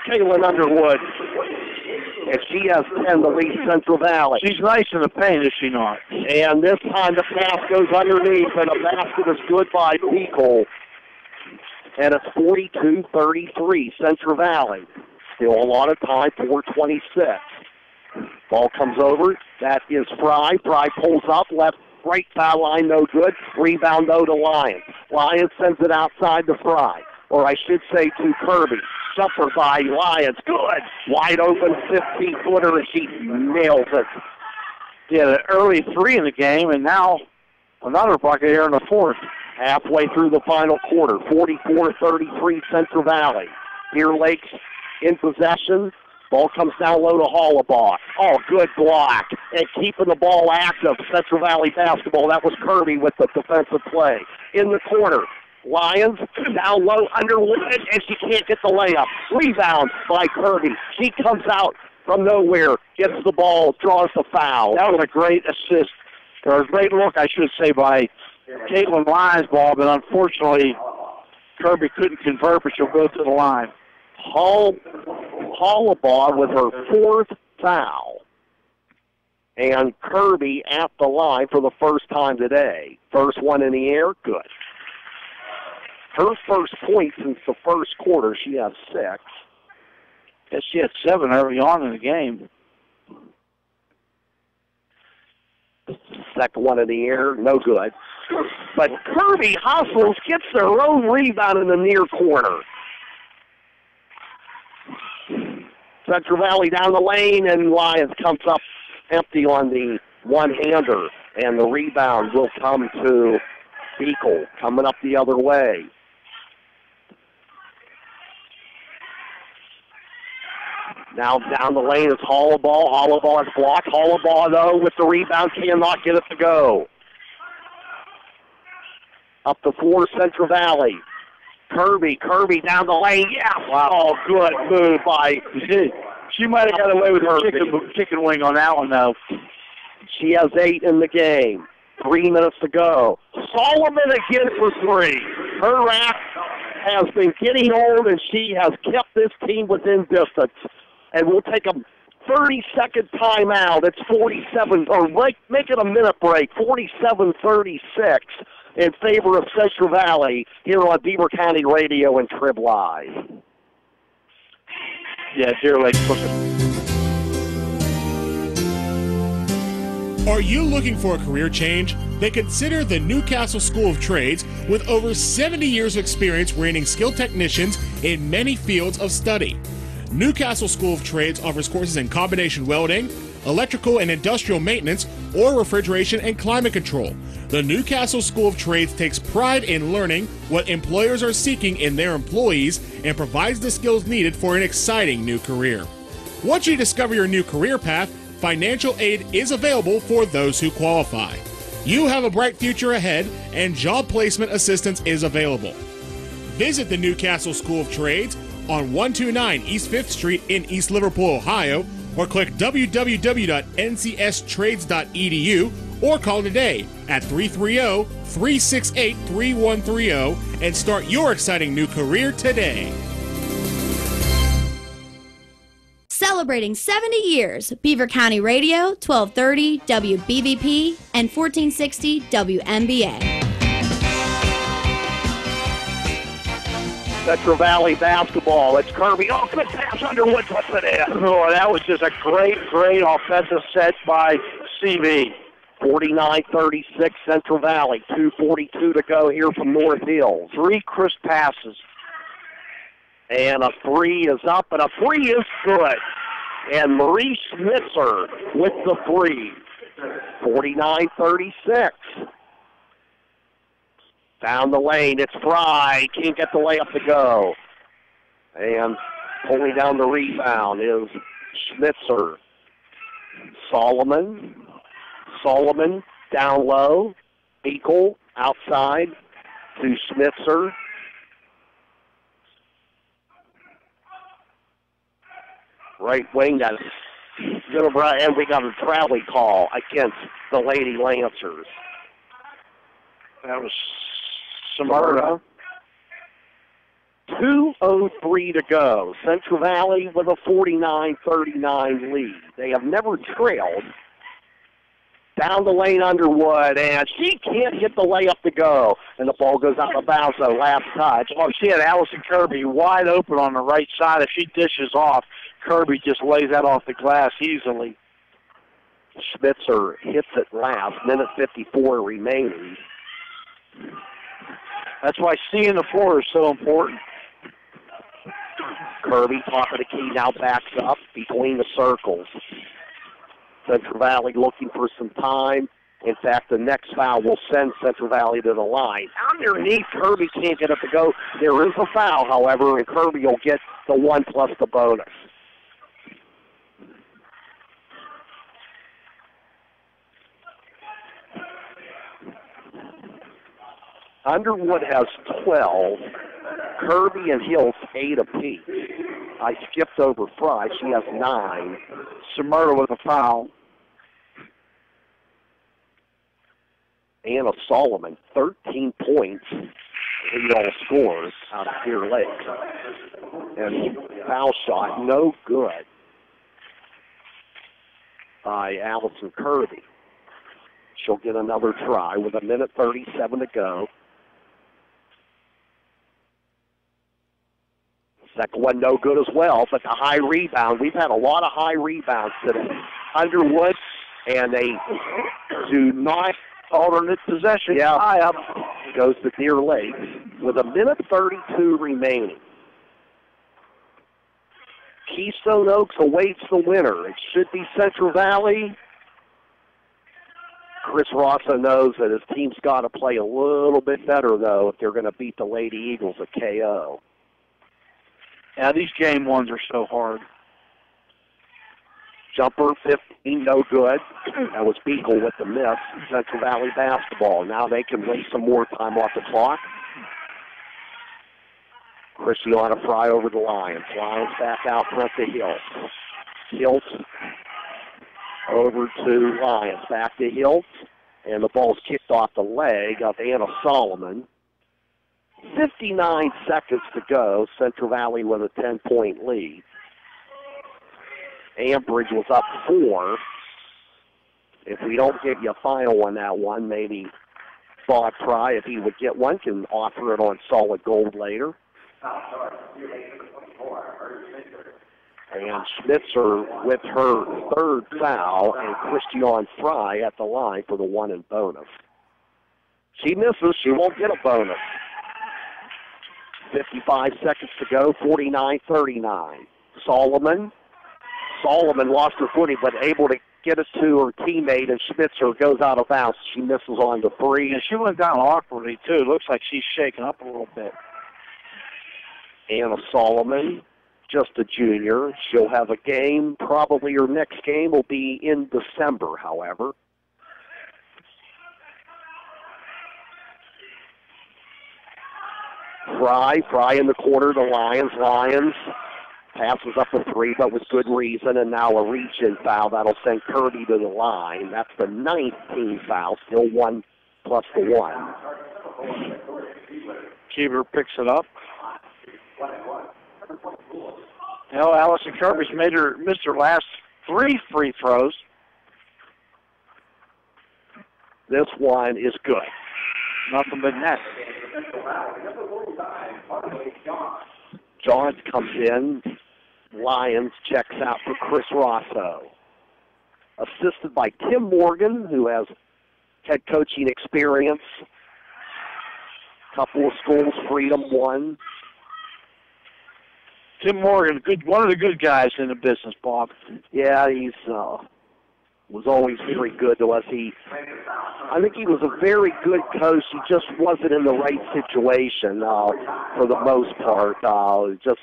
Kaylin Underwood. And she has 10 to lead Central Valley. She's nice in the paint, is she not? And this time the pass goes underneath, and a basket is good by Beekle. And it's 42-33, Central Valley. Still a lot of time, 4:26. Ball comes over. That is Fry. Fry pulls up, left, right foul line, no good. Rebound, though, to Lyons. Lyons sends it outside to Fry. Or I should say to Kirby. Jumper by Lyons. Good. Wide open 15-footer, and she nails it. Yeah, an early 3 in the game, and now another bucket here in the fourth. Halfway through the final quarter, 44-33 Central Valley. Deer Lakes in possession. Ball comes down low to Hollabaugh. Oh, good block. And keeping the ball active, Central Valley basketball. That was Kirby with the defensive play. In the corner, Lyons down low, Underwood, and she can't get the layup. Rebound by Kirby. She comes out from nowhere, gets the ball, draws the foul. That was a great assist, or a great look, I should say, by Caitlin Lyons' ball, but unfortunately, Kirby couldn't convert, but she'll go to the line. Hollabaugh with her 4th foul. And Kirby at the line for the first time today. First one in the air, good. Her first point since the first quarter, she has 6. Yes, she had 7 early on in the game. Second one in the air, no good. But Kirby hustles, gets their own rebound in the near corner. Central Valley down the lane, and Lyons comes up empty on the one-hander, and the rebound will come to Beagle, coming up the other way. Now down the lane, it's Hollabaugh. Hollabaugh is blocked. Hollabaugh, though, with the rebound, cannot get it to go. Up to 4, Central Valley. Kirby down the lane. Yes! Wow. Oh, good move by... She might have got away with her chicken wing on that one, though. She has 8 in the game. 3 minutes to go. Solomon again for 3. Her rack has been getting old, and she has kept this team within distance. And we'll take a 30-second timeout. It's 47, or make it a minute break. 47-36 in favor of Central Valley here on Beaver County Radio and Trib Live. Yeah, Deer Lake. Are you looking for a career change? Then consider the Newcastle School of Trades, with over 70 years of experience training skilled technicians in many fields of study. Newcastle School of Trades offers courses in combination welding, electrical and industrial maintenance, or refrigeration and climate control. The Newcastle School of Trades takes pride in learning what employers are seeking in their employees and provides the skills needed for an exciting new career. Once you discover your new career path, financial aid is available for those who qualify. You have a bright future ahead, and job placement assistance is available. Visit the Newcastle School of Trades on 129 East 5th Street in East Liverpool, Ohio, or click www.ncstrades.edu or call today at 330-368-3130 and start your exciting new career today. Celebrating 70 years, Beaver County Radio, 1230 WBVP, and 1460 WNBA. Central Valley basketball. It's Kirby. Oh, good pass. Underwood puts it in. Oh, that was just a great offensive set by CV. 49-36 Central Valley. 2:42 to go here from North Hills. 3 crisp passes. And a 3 is up, and a 3 is good. And Marie Schmitzer with the 3. 49-36. Down the lane, it's Fry. Can't get the layup to go. And pulling down the rebound is Schmitzer. Solomon down low. Beagle outside to Schmitzer. Right wing, that's and we got a traveling call against the Lady Lancers. That was Smyrna. 2:03 to go. Central Valley with a 49-39 lead. They have never trailed. Down the lane, Underwood, and she can't get the layup to go. And the ball goes out of bounds, though, last touch. Oh, she had Allison Kirby wide open on the right side. If she dishes off, Kirby just lays that off the glass easily. Schmitzer hits it last. Minute 54 remaining. That's why seeing the floor is so important. Kirby, top of the key, now backs up between the circles. Central Valley looking for some time. In fact, the next foul will send Central Valley to the line. Underneath, Kirby can't get it to go. There is a foul, however, and Kirby will get the 1 plus the bonus. Underwood has 12. Kirby and Hills 8 apiece. I skipped over Fry. She has 9. Smyrna with a foul. Anna Solomon, 13 points. Lead all scores out of Deer Lake. And foul shot, no good by Allison Kirby. She'll get another try with a minute 37 to go. Second one no good as well, but the high rebound. We've had a lot of high rebounds today. Underwood And they do not. Alternate possession. Yeah. High up. Goes to Deer Lake with 1:32 remaining. Keystone Oaks awaits the winner. It should be Central Valley. Chris Rossa knows that his team's got to play a little bit better, though, if they're going to beat the Lady Eagles at KO. Yeah, these game ones are so hard. Jumper 15, no good. That was Beagle with the miss. Central Valley basketball. Now they can waste some more time off the clock. Christiana Fry over the Lions. Lions back out front to Hiltz. Hiltz over to Lions. Back to Hiltz. And the ball's kicked off the leg of Anna Solomon. 59 seconds to go. Central Valley with a 10-point lead. Ambridge was up 4. If we don't get you a final on that one, maybe Bob Pry, if he would get one, can offer it on solid gold later. And Schmitzer with her third foul, and Christiane Fry at the line for the 1 and bonus. She misses, she won't get a bonus. 55 seconds to go, 49-39. Solomon lost her footing, but able to get it to her teammate, and Schmitzer goes out of bounds. She misses on the 3. And she went down awkwardly, too. Looks like she's shaking up a little bit. Anna Solomon, just a junior. She'll have a game. Probably her next game will be in December, however. Fry in the corner, the Lions passes up a 3, but with good reason, and now a reach-in foul. That'll send Kirby to the line. That's the 19th foul, still 1 plus the 1. Keeper picks it up. You know, Allison Kirby's missed her last 3 free throws. This one is good. Nothing but net. Johns comes in. Lions checks out for Chris Rosso. Assisted by Tim Morgan, who has head coaching experience. Couple of schools, Freedom 1. Tim Morgan, one of the good guys in the business, Bob. Yeah, he's was always very good to us. I think he was a very good coach. He just wasn't in the right situation for the most part. Just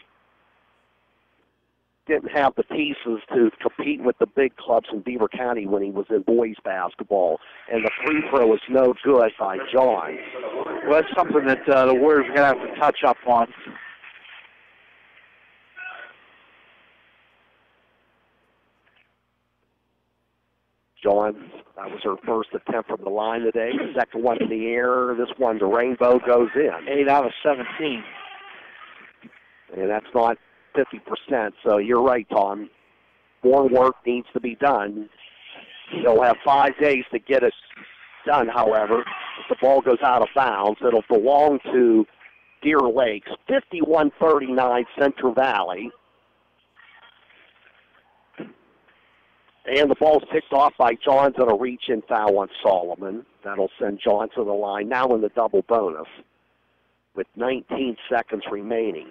didn't have the pieces to compete with the big clubs in Beaver County when he was in boys basketball. And the free throw is no good by John. Well, that's something that the Warriors are going to have to touch up on. Johns, that was her first attempt from the line today. Second one in the air. This one, the rainbow, goes in. 8 out of 17. And that's not 50%, so you're right, Tom. More work needs to be done. They'll have 5 days to get it done, however. If the ball goes out of bounds, it'll belong to Deer Lakes. 51-39 Central Valley. And the ball's picked off by Johns on a reach-in foul on Solomon. That'll send Johns to the line, now in the double bonus, with 19 seconds remaining.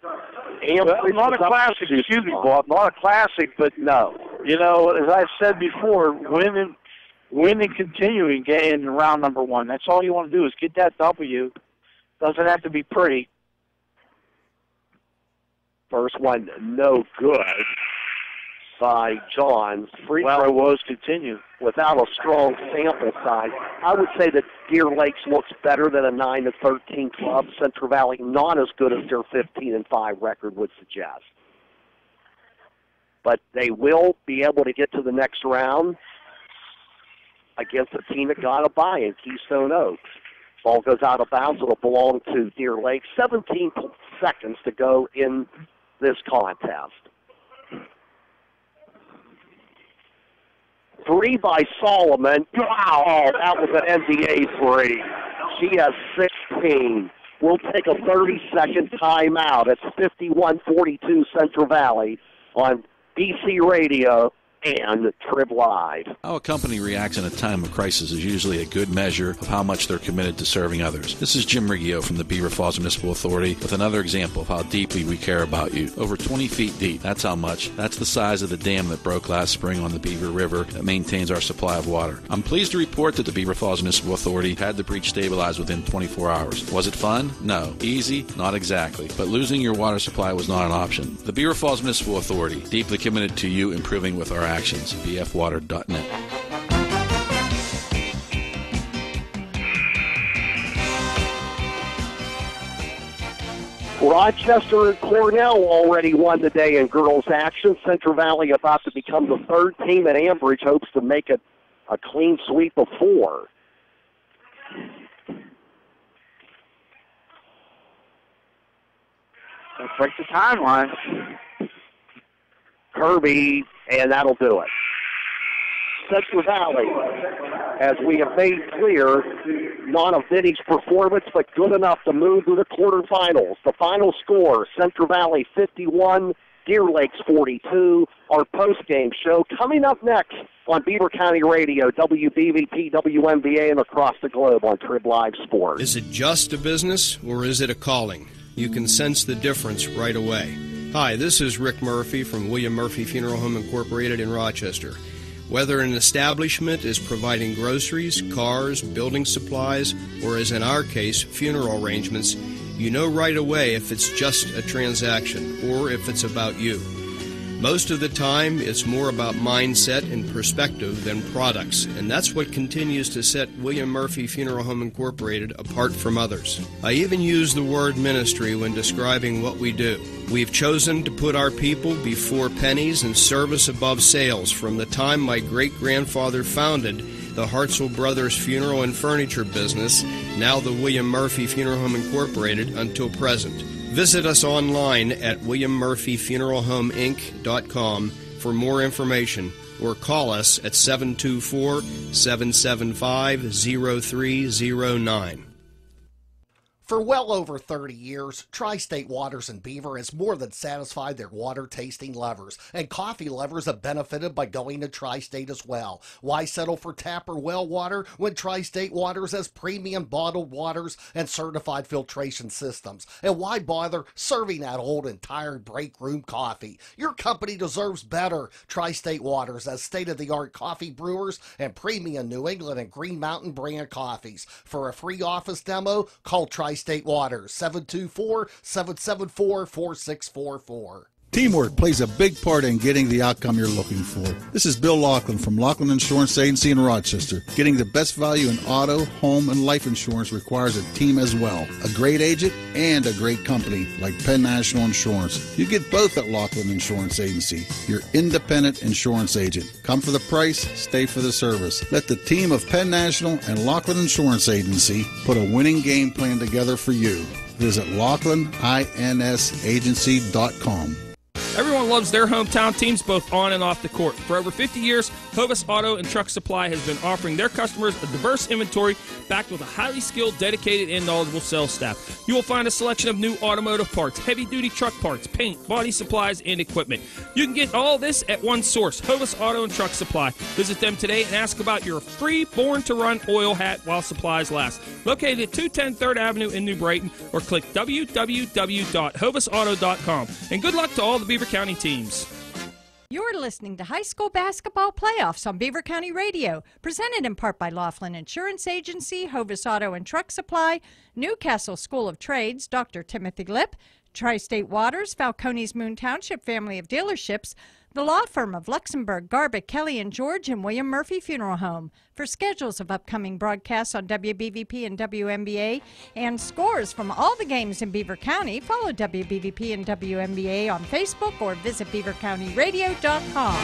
And well, not a classic, excuse me, Bob, not a classic, but no. You know, as I've said before, win and continuing in round number 1. That's all you want to do is get that W. Doesn't have to be pretty. First one, no good by Johns. Free throw was continued. Without a strong sample size, I would say that Deer Lakes looks better than a 9-13 club. Central Valley not as good as their 15-5 record would suggest. But they will be able to get to the next round against a team that got a bye in Keystone Oaks. Ball goes out of bounds. It'll belong to Deer Lakes. 17 seconds to go in this contest. 3 by Solomon. Wow, that was an NBA 3. She has 16. We'll take a 30-second timeout. It's 51-42 Central Valley on BC Radio, and Trib Live. How a company reacts in a time of crisis is usually a good measure of how much they're committed to serving others. This is Jim Riggio from the Beaver Falls Municipal Authority with another example of how deeply we care about you. Over 20 feet deep, that's how much. That's the size of the dam that broke last spring on the Beaver River that maintains our supply of water. I'm pleased to report that the Beaver Falls Municipal Authority had the breach stabilized within 24 hours. Was it fun? No. Easy? Not exactly. But losing your water supply was not an option. The Beaver Falls Municipal Authority, deeply committed to you improving with our actions. bfwater.net. Rochester and Cornell already won today in girls action. Central Valley about to become the third team, and Ambridge hopes to make it a clean sweep of 4. Let's break the timeline. Kirby, and that'll do it. Central Valley, as we have made clear, not a vintage performance, but good enough to move to the quarterfinals. The final score, Central Valley 51, Deer Lakes 42. Our post-game show coming up next on Beaver County Radio, WBVP, WMBA, and across the globe on Trib Live Sports. Is it just a business or is it a calling? You can sense the difference right away. Hi, this is Rick Murphy from William Murphy Funeral Home Incorporated in Rochester. Whether an establishment is providing groceries, cars, building supplies, or as in our case, funeral arrangements, you know right away if it's just a transaction or if it's about you. Most of the time, it's more about mindset and perspective than products, and that's what continues to set William Murphy Funeral Home Incorporated apart from others. I even use the word ministry when describing what we do. We've chosen to put our people before pennies and service above sales from the time my great-grandfather founded the Hartzell Brothers Funeral and Furniture business, now the William Murphy Funeral Home Incorporated, until present. Visit us online at williammurphyfuneralhomeinc.com for more information or call us at 724-775-0309. For well over 30 years, Tri-State Waters in Beaver has more than satisfied their water-tasting lovers, and coffee lovers have benefited by going to Tri-State as well. Why settle for tap or well water when Tri-State Waters has premium bottled waters and certified filtration systems? And why bother serving that old and tired break room coffee? Your company deserves better. Tri-State Waters has state-of-the-art coffee brewers and premium New England and Green Mountain brand coffees. For a free office demo, call Tri-State Waters, 724-774-4644. Teamwork plays a big part in getting the outcome you're looking for. This is Bill Laughlin from Laughlin Insurance Agency in Rochester. Getting the best value in auto, home, and life insurance requires a team as well. A great agent and a great company like Penn National Insurance. You get both at Laughlin Insurance Agency, your independent insurance agent. Come for the price, stay for the service. Let the team of Penn National and Laughlin Insurance Agency put a winning game plan together for you. Visit LaughlinInsAgency.com. Everyone loves their hometown teams both on and off the court. For over 50 years, Hovis Auto and Truck Supply has been offering their customers a diverse inventory backed with a highly skilled, dedicated, and knowledgeable sales staff. You will find a selection of new automotive parts, heavy-duty truck parts, paint, body supplies, and equipment. You can get all this at one source, Hovis Auto and Truck Supply. Visit them today and ask about your free Born to Run oil hat while supplies last. Located at 210 3rd Avenue in New Brighton, or click www.hovisauto.com. And good luck to all the Beaver County teams. You're listening to High School Basketball Playoffs on Beaver County Radio, presented in part by Laughlin Insurance Agency, Hovis Auto and Truck Supply, Newcastle School of Trades, Dr. Timothy Lip, Tri-State Waters, Falcone's Moon Township family of dealerships, the law firm of Luxembourg, Garbutt, Kelly and George, and William Murphy Funeral Home. For schedules of upcoming broadcasts on WBVP and WMBA and scores from all the games in Beaver County, follow WBVP and WMBA on Facebook or visit beavercountyradio.com.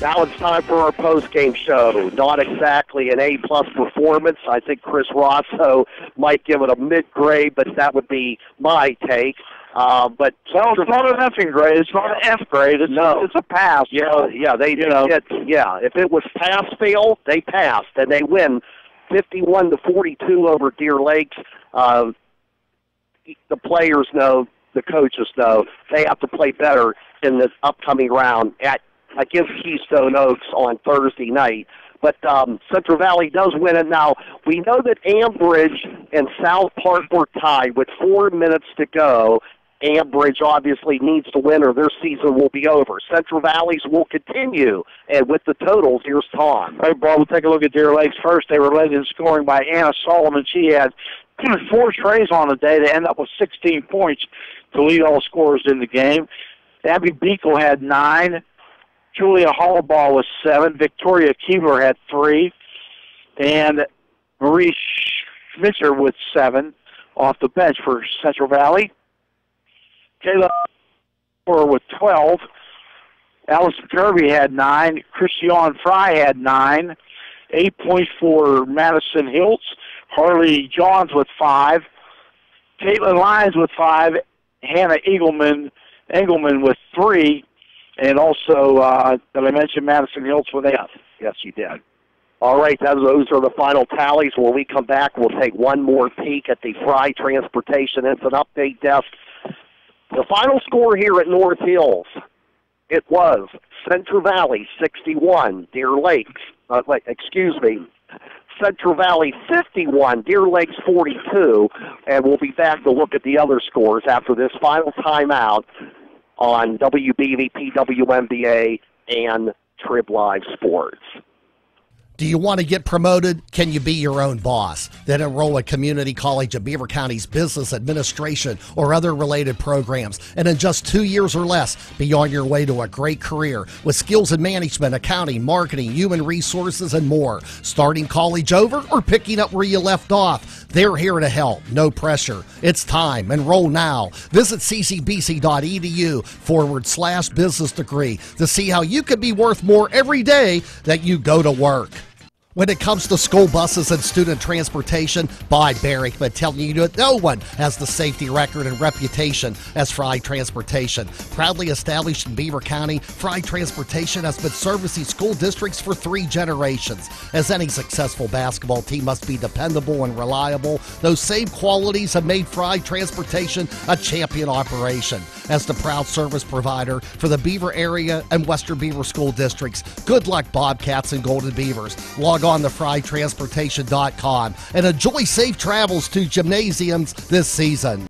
Now it's time for our post-game show. Not exactly an A-plus performance. I think Chris Rosso might give it a mid-grade, but that would be my take. But well, it's not an F grade. It's not an F grade. It's a pass. Yeah, they if it was pass-fail, they passed, and they win 51-42 over Deer Lakes. The players know the coaches know they have to play better in this upcoming round against Keystone Oaks on Thursday night. But Central Valley does win it. Now, we know that Ambridge and South Park were tied with 4 minutes to go. Ambridge obviously needs to win or their season will be over. Central Valley's will continue. And with the totals, here's Tom. All right, Bob, we'll take a look at Deer Lakes first. They were led in scoring by Anna Solomon. She had 4 trays on the day to end up with 16 points to lead all scorers in the game. Abby Beekle had 9. Julia Hollowball was 7. Victoria Keebler had 3. And Marie Schmitzer with 7 off the bench for Central Valley. Kayla with 12. Allison Kirby had 9. Christiane Fry had 9. 8 points for Madison Hiltz. Harley Johns with 5. Caitlin Lyons with 5. Hannah Engelman with 3. And also, did I mention Madison Hiltz with 8? Yes, you did. All right, those are the final tallies. When we come back, we'll take one more peek at the Fry Transportation Instant Update Desk. The final score here at North Hills, it was Central Valley 61, Deer Lakes, Central Valley 51, Deer Lakes 42, and we'll be back to look at the other scores after this final timeout on WBVP, WMBA, and Trib Live Sports. Do you want to get promoted? Can you be your own boss? Then enroll at Community College of Beaver County's Business Administration or other related programs. And in just 2 years or less, be on your way to a great career with skills in management, accounting, marketing, human resources, and more. Starting college over or picking up where you left off, they're here to help. No pressure. It's time. Enroll now. Visit ccbc.edu/business degree to see how you can be worth more every day that you go to work. When it comes to school buses and student transportation, Bob Barrick, but telling you that no one has the safety record and reputation as Fry Transportation. Proudly established in Beaver County, Fry Transportation has been servicing school districts for 3 generations. As any successful basketball team must be dependable and reliable, those same qualities have made Fry Transportation a champion operation. As the proud service provider for the Beaver area and Western Beaver school districts, good luck Bobcats and Golden Beavers. Log on to frytransportation.com and enjoy safe travels to gymnasiums this season.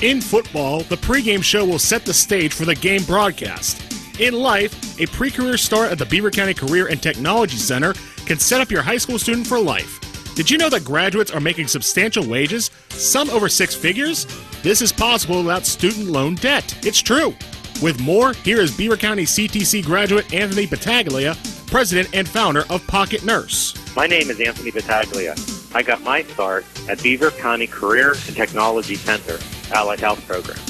In football, the pregame show will set the stage for the game broadcast. In life, a pre-career start at the Beaver County Career and Technology Center can set up your high school student for life. Did you know that graduates are making substantial wages, some over 6 figures? This is possible without student loan debt. It's true. With more, here is Beaver County CTC graduate Anthony Battaglia, president and founder of Pocket Nurse. My name is Anthony Battaglia. I got my start at Beaver County Career and Technology Center, Allied Health Program.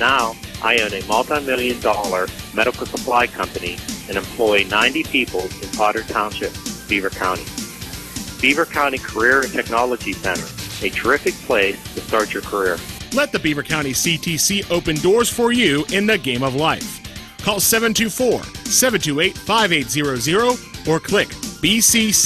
Now, I own a multi-million-dollar medical supply company and employ 90 people in Potter Township, Beaver County. Beaver County Career and Technology Center, a terrific place to start your career. Let the Beaver County CTC open doors for you in the game of life. Call 724-728-5800 or click bcctc.org.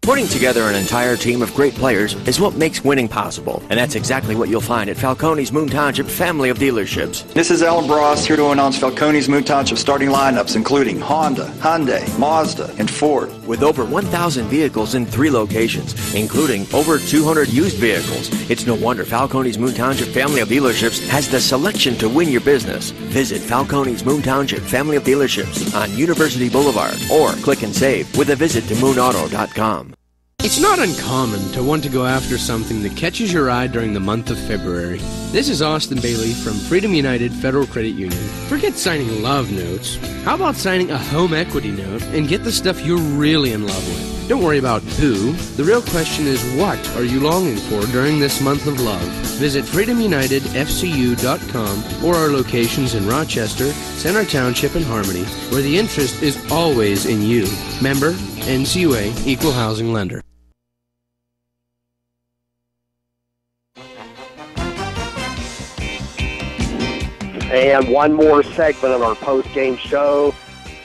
Putting together an entire team of great players is what makes winning possible, and that's exactly what you'll find at Falcone's Moon Township family of dealerships. This is Alan Bross here to announce Falcone's Moon Township starting lineups including Honda, Hyundai, Mazda, and Ford. With over 1,000 vehicles in 3 locations, including over 200 used vehicles, it's no wonder Falcone's Moon Township family of dealerships has the selection to win your business. Visit Falcone's Moon Township family of dealerships on University Boulevard or click and save with a visit to moonauto.com. It's not uncommon to want to go after something that catches your eye during the month of February. This is Austin Bailey from Freedom United Federal Credit Union. Forget signing love notes. How about signing a home equity note and get the stuff you're really in love with? Don't worry about who. The real question is what are you longing for during this month of love? Visit freedomunitedfcu.com or our locations in Rochester, Center Township, and Harmony, where the interest is always in you. Member NCUA Equal Housing Lender. And one more segment on our post-game show.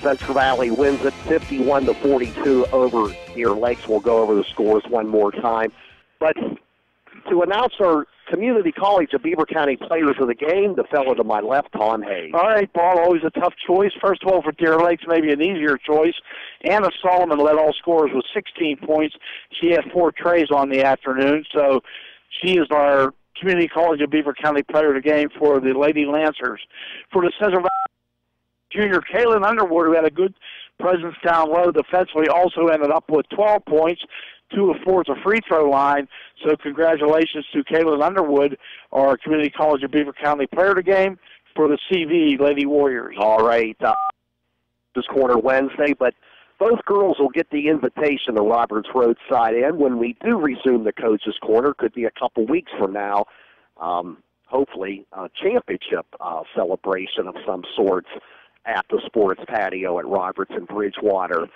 Central Valley wins it 51-42 over Deer Lakes. We'll go over the scores one more time. But to announce our Community College of Beaver County Players of the Game, the fellow to my left, Tom Hayes. All right, Paul, always a tough choice. First of all, for Deer Lakes, maybe an easier choice. Anna Solomon led all scorers with 16 points. She had 4 trays on the afternoon, so she is our Community College of Beaver County Player of the Game for the Lady Lancers. For the Central Valley junior, Kaylin Underwood, who had a good presence down low defensively, also ended up with 12 points. 2 of 4 at the free throw line. So congratulations to Kaylin Underwood, our Community College of Beaver County Player of the Game for the CV Lady Warriors. All right. This corner Wednesday, but both girls will get the invitation to Roberts Roadside Inn when we do resume the Coach's Corner. Could be a couple weeks from now. Hopefully a championship celebration of some sorts at the sports patio at Roberts and Bridgewater.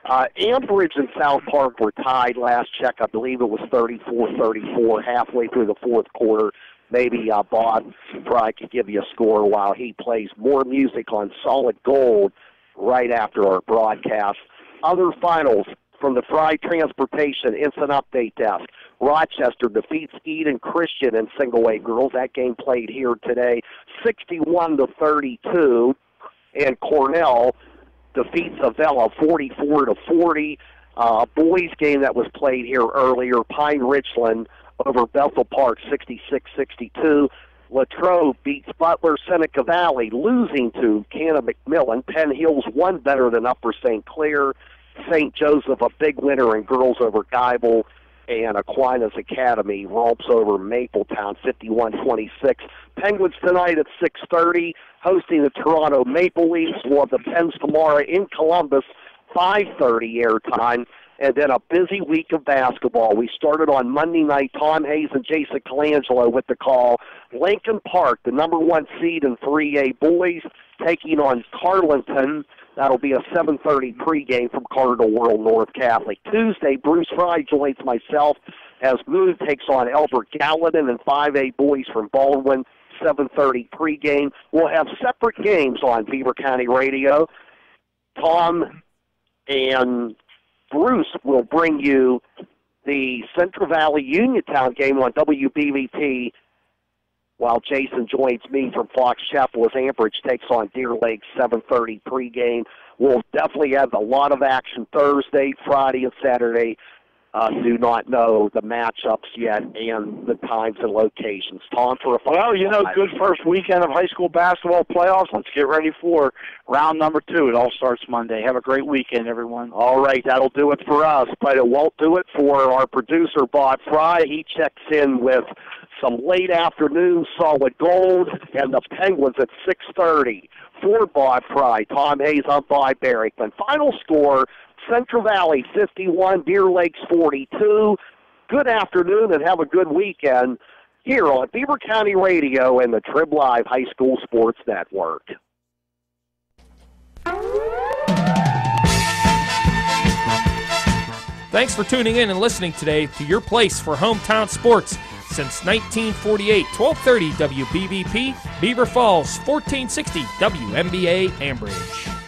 Ambridge and South Park were tied last check. I believe it was 34-34 halfway through the fourth quarter. Maybe Bob Fry could give you a score while he plays more music on Solid Gold right after our broadcast. Other finals from the Fry Transportation Instant Update Desk. Rochester defeats Eden Christian in single A girls. That game played here today, 61-32. And Cornell defeats Avella 44-40. Boys game that was played here earlier, Pine Richland over Bethel Park 66-62. Latrobe beats Butler Seneca Valley, losing to Canna McMillan. Penn Hills won better than Upper St. Clair. St. Joseph, a big winner in girls over Geibel. And Aquinas Academy romps over Mapletown 51-26. Penguins tonight at 6:30, hosting the Toronto Maple Leafs. We'll have the Pens tomorrow in Columbus, 5:30 airtime. And then a busy week of basketball. We started on Monday night, Tom Hayes and Jason Colangelo with the call. Lincoln Park, the number 1 seed in 3A boys, taking on Carleton. That'll be a 7:30 pregame from Cardinal World North Catholic. Tuesday, Bruce Fry joins myself as Moon takes on Elbert Gallatin and 5A boys from Baldwin, 7:30 pregame. We'll have separate games on Beaver County Radio. Tom and Bruce will bring you the Central Valley Uniontown game on WBVP, while Jason joins me from Fox Chapel as Ambridge takes on Deer Lake, 7:30 pregame. We'll definitely have a lot of action Thursday, Friday, and Saturday. Do not know the matchups yet and the times and locations. Tom, for a well, good first weekend of high school basketball playoffs. Let's get ready for round number 2. It all starts Monday. Have a great weekend, everyone. All right, that'll do it for us, but it won't do it for our producer, Bob Fry. He checks in with some late afternoon Solid Gold and the Penguins at 6:30. For Bob Fry, Tom Hayes, I'm Bob Barrington. Final score, Central Valley 51, Deer Lakes 42. Good afternoon and have a good weekend here on Beaver County Radio and the Trib Live High School Sports Network. Thanks for tuning in and listening today to your place for hometown sports since 1948, 1230 WBVP, Beaver Falls, 1460 WMBA Ambridge.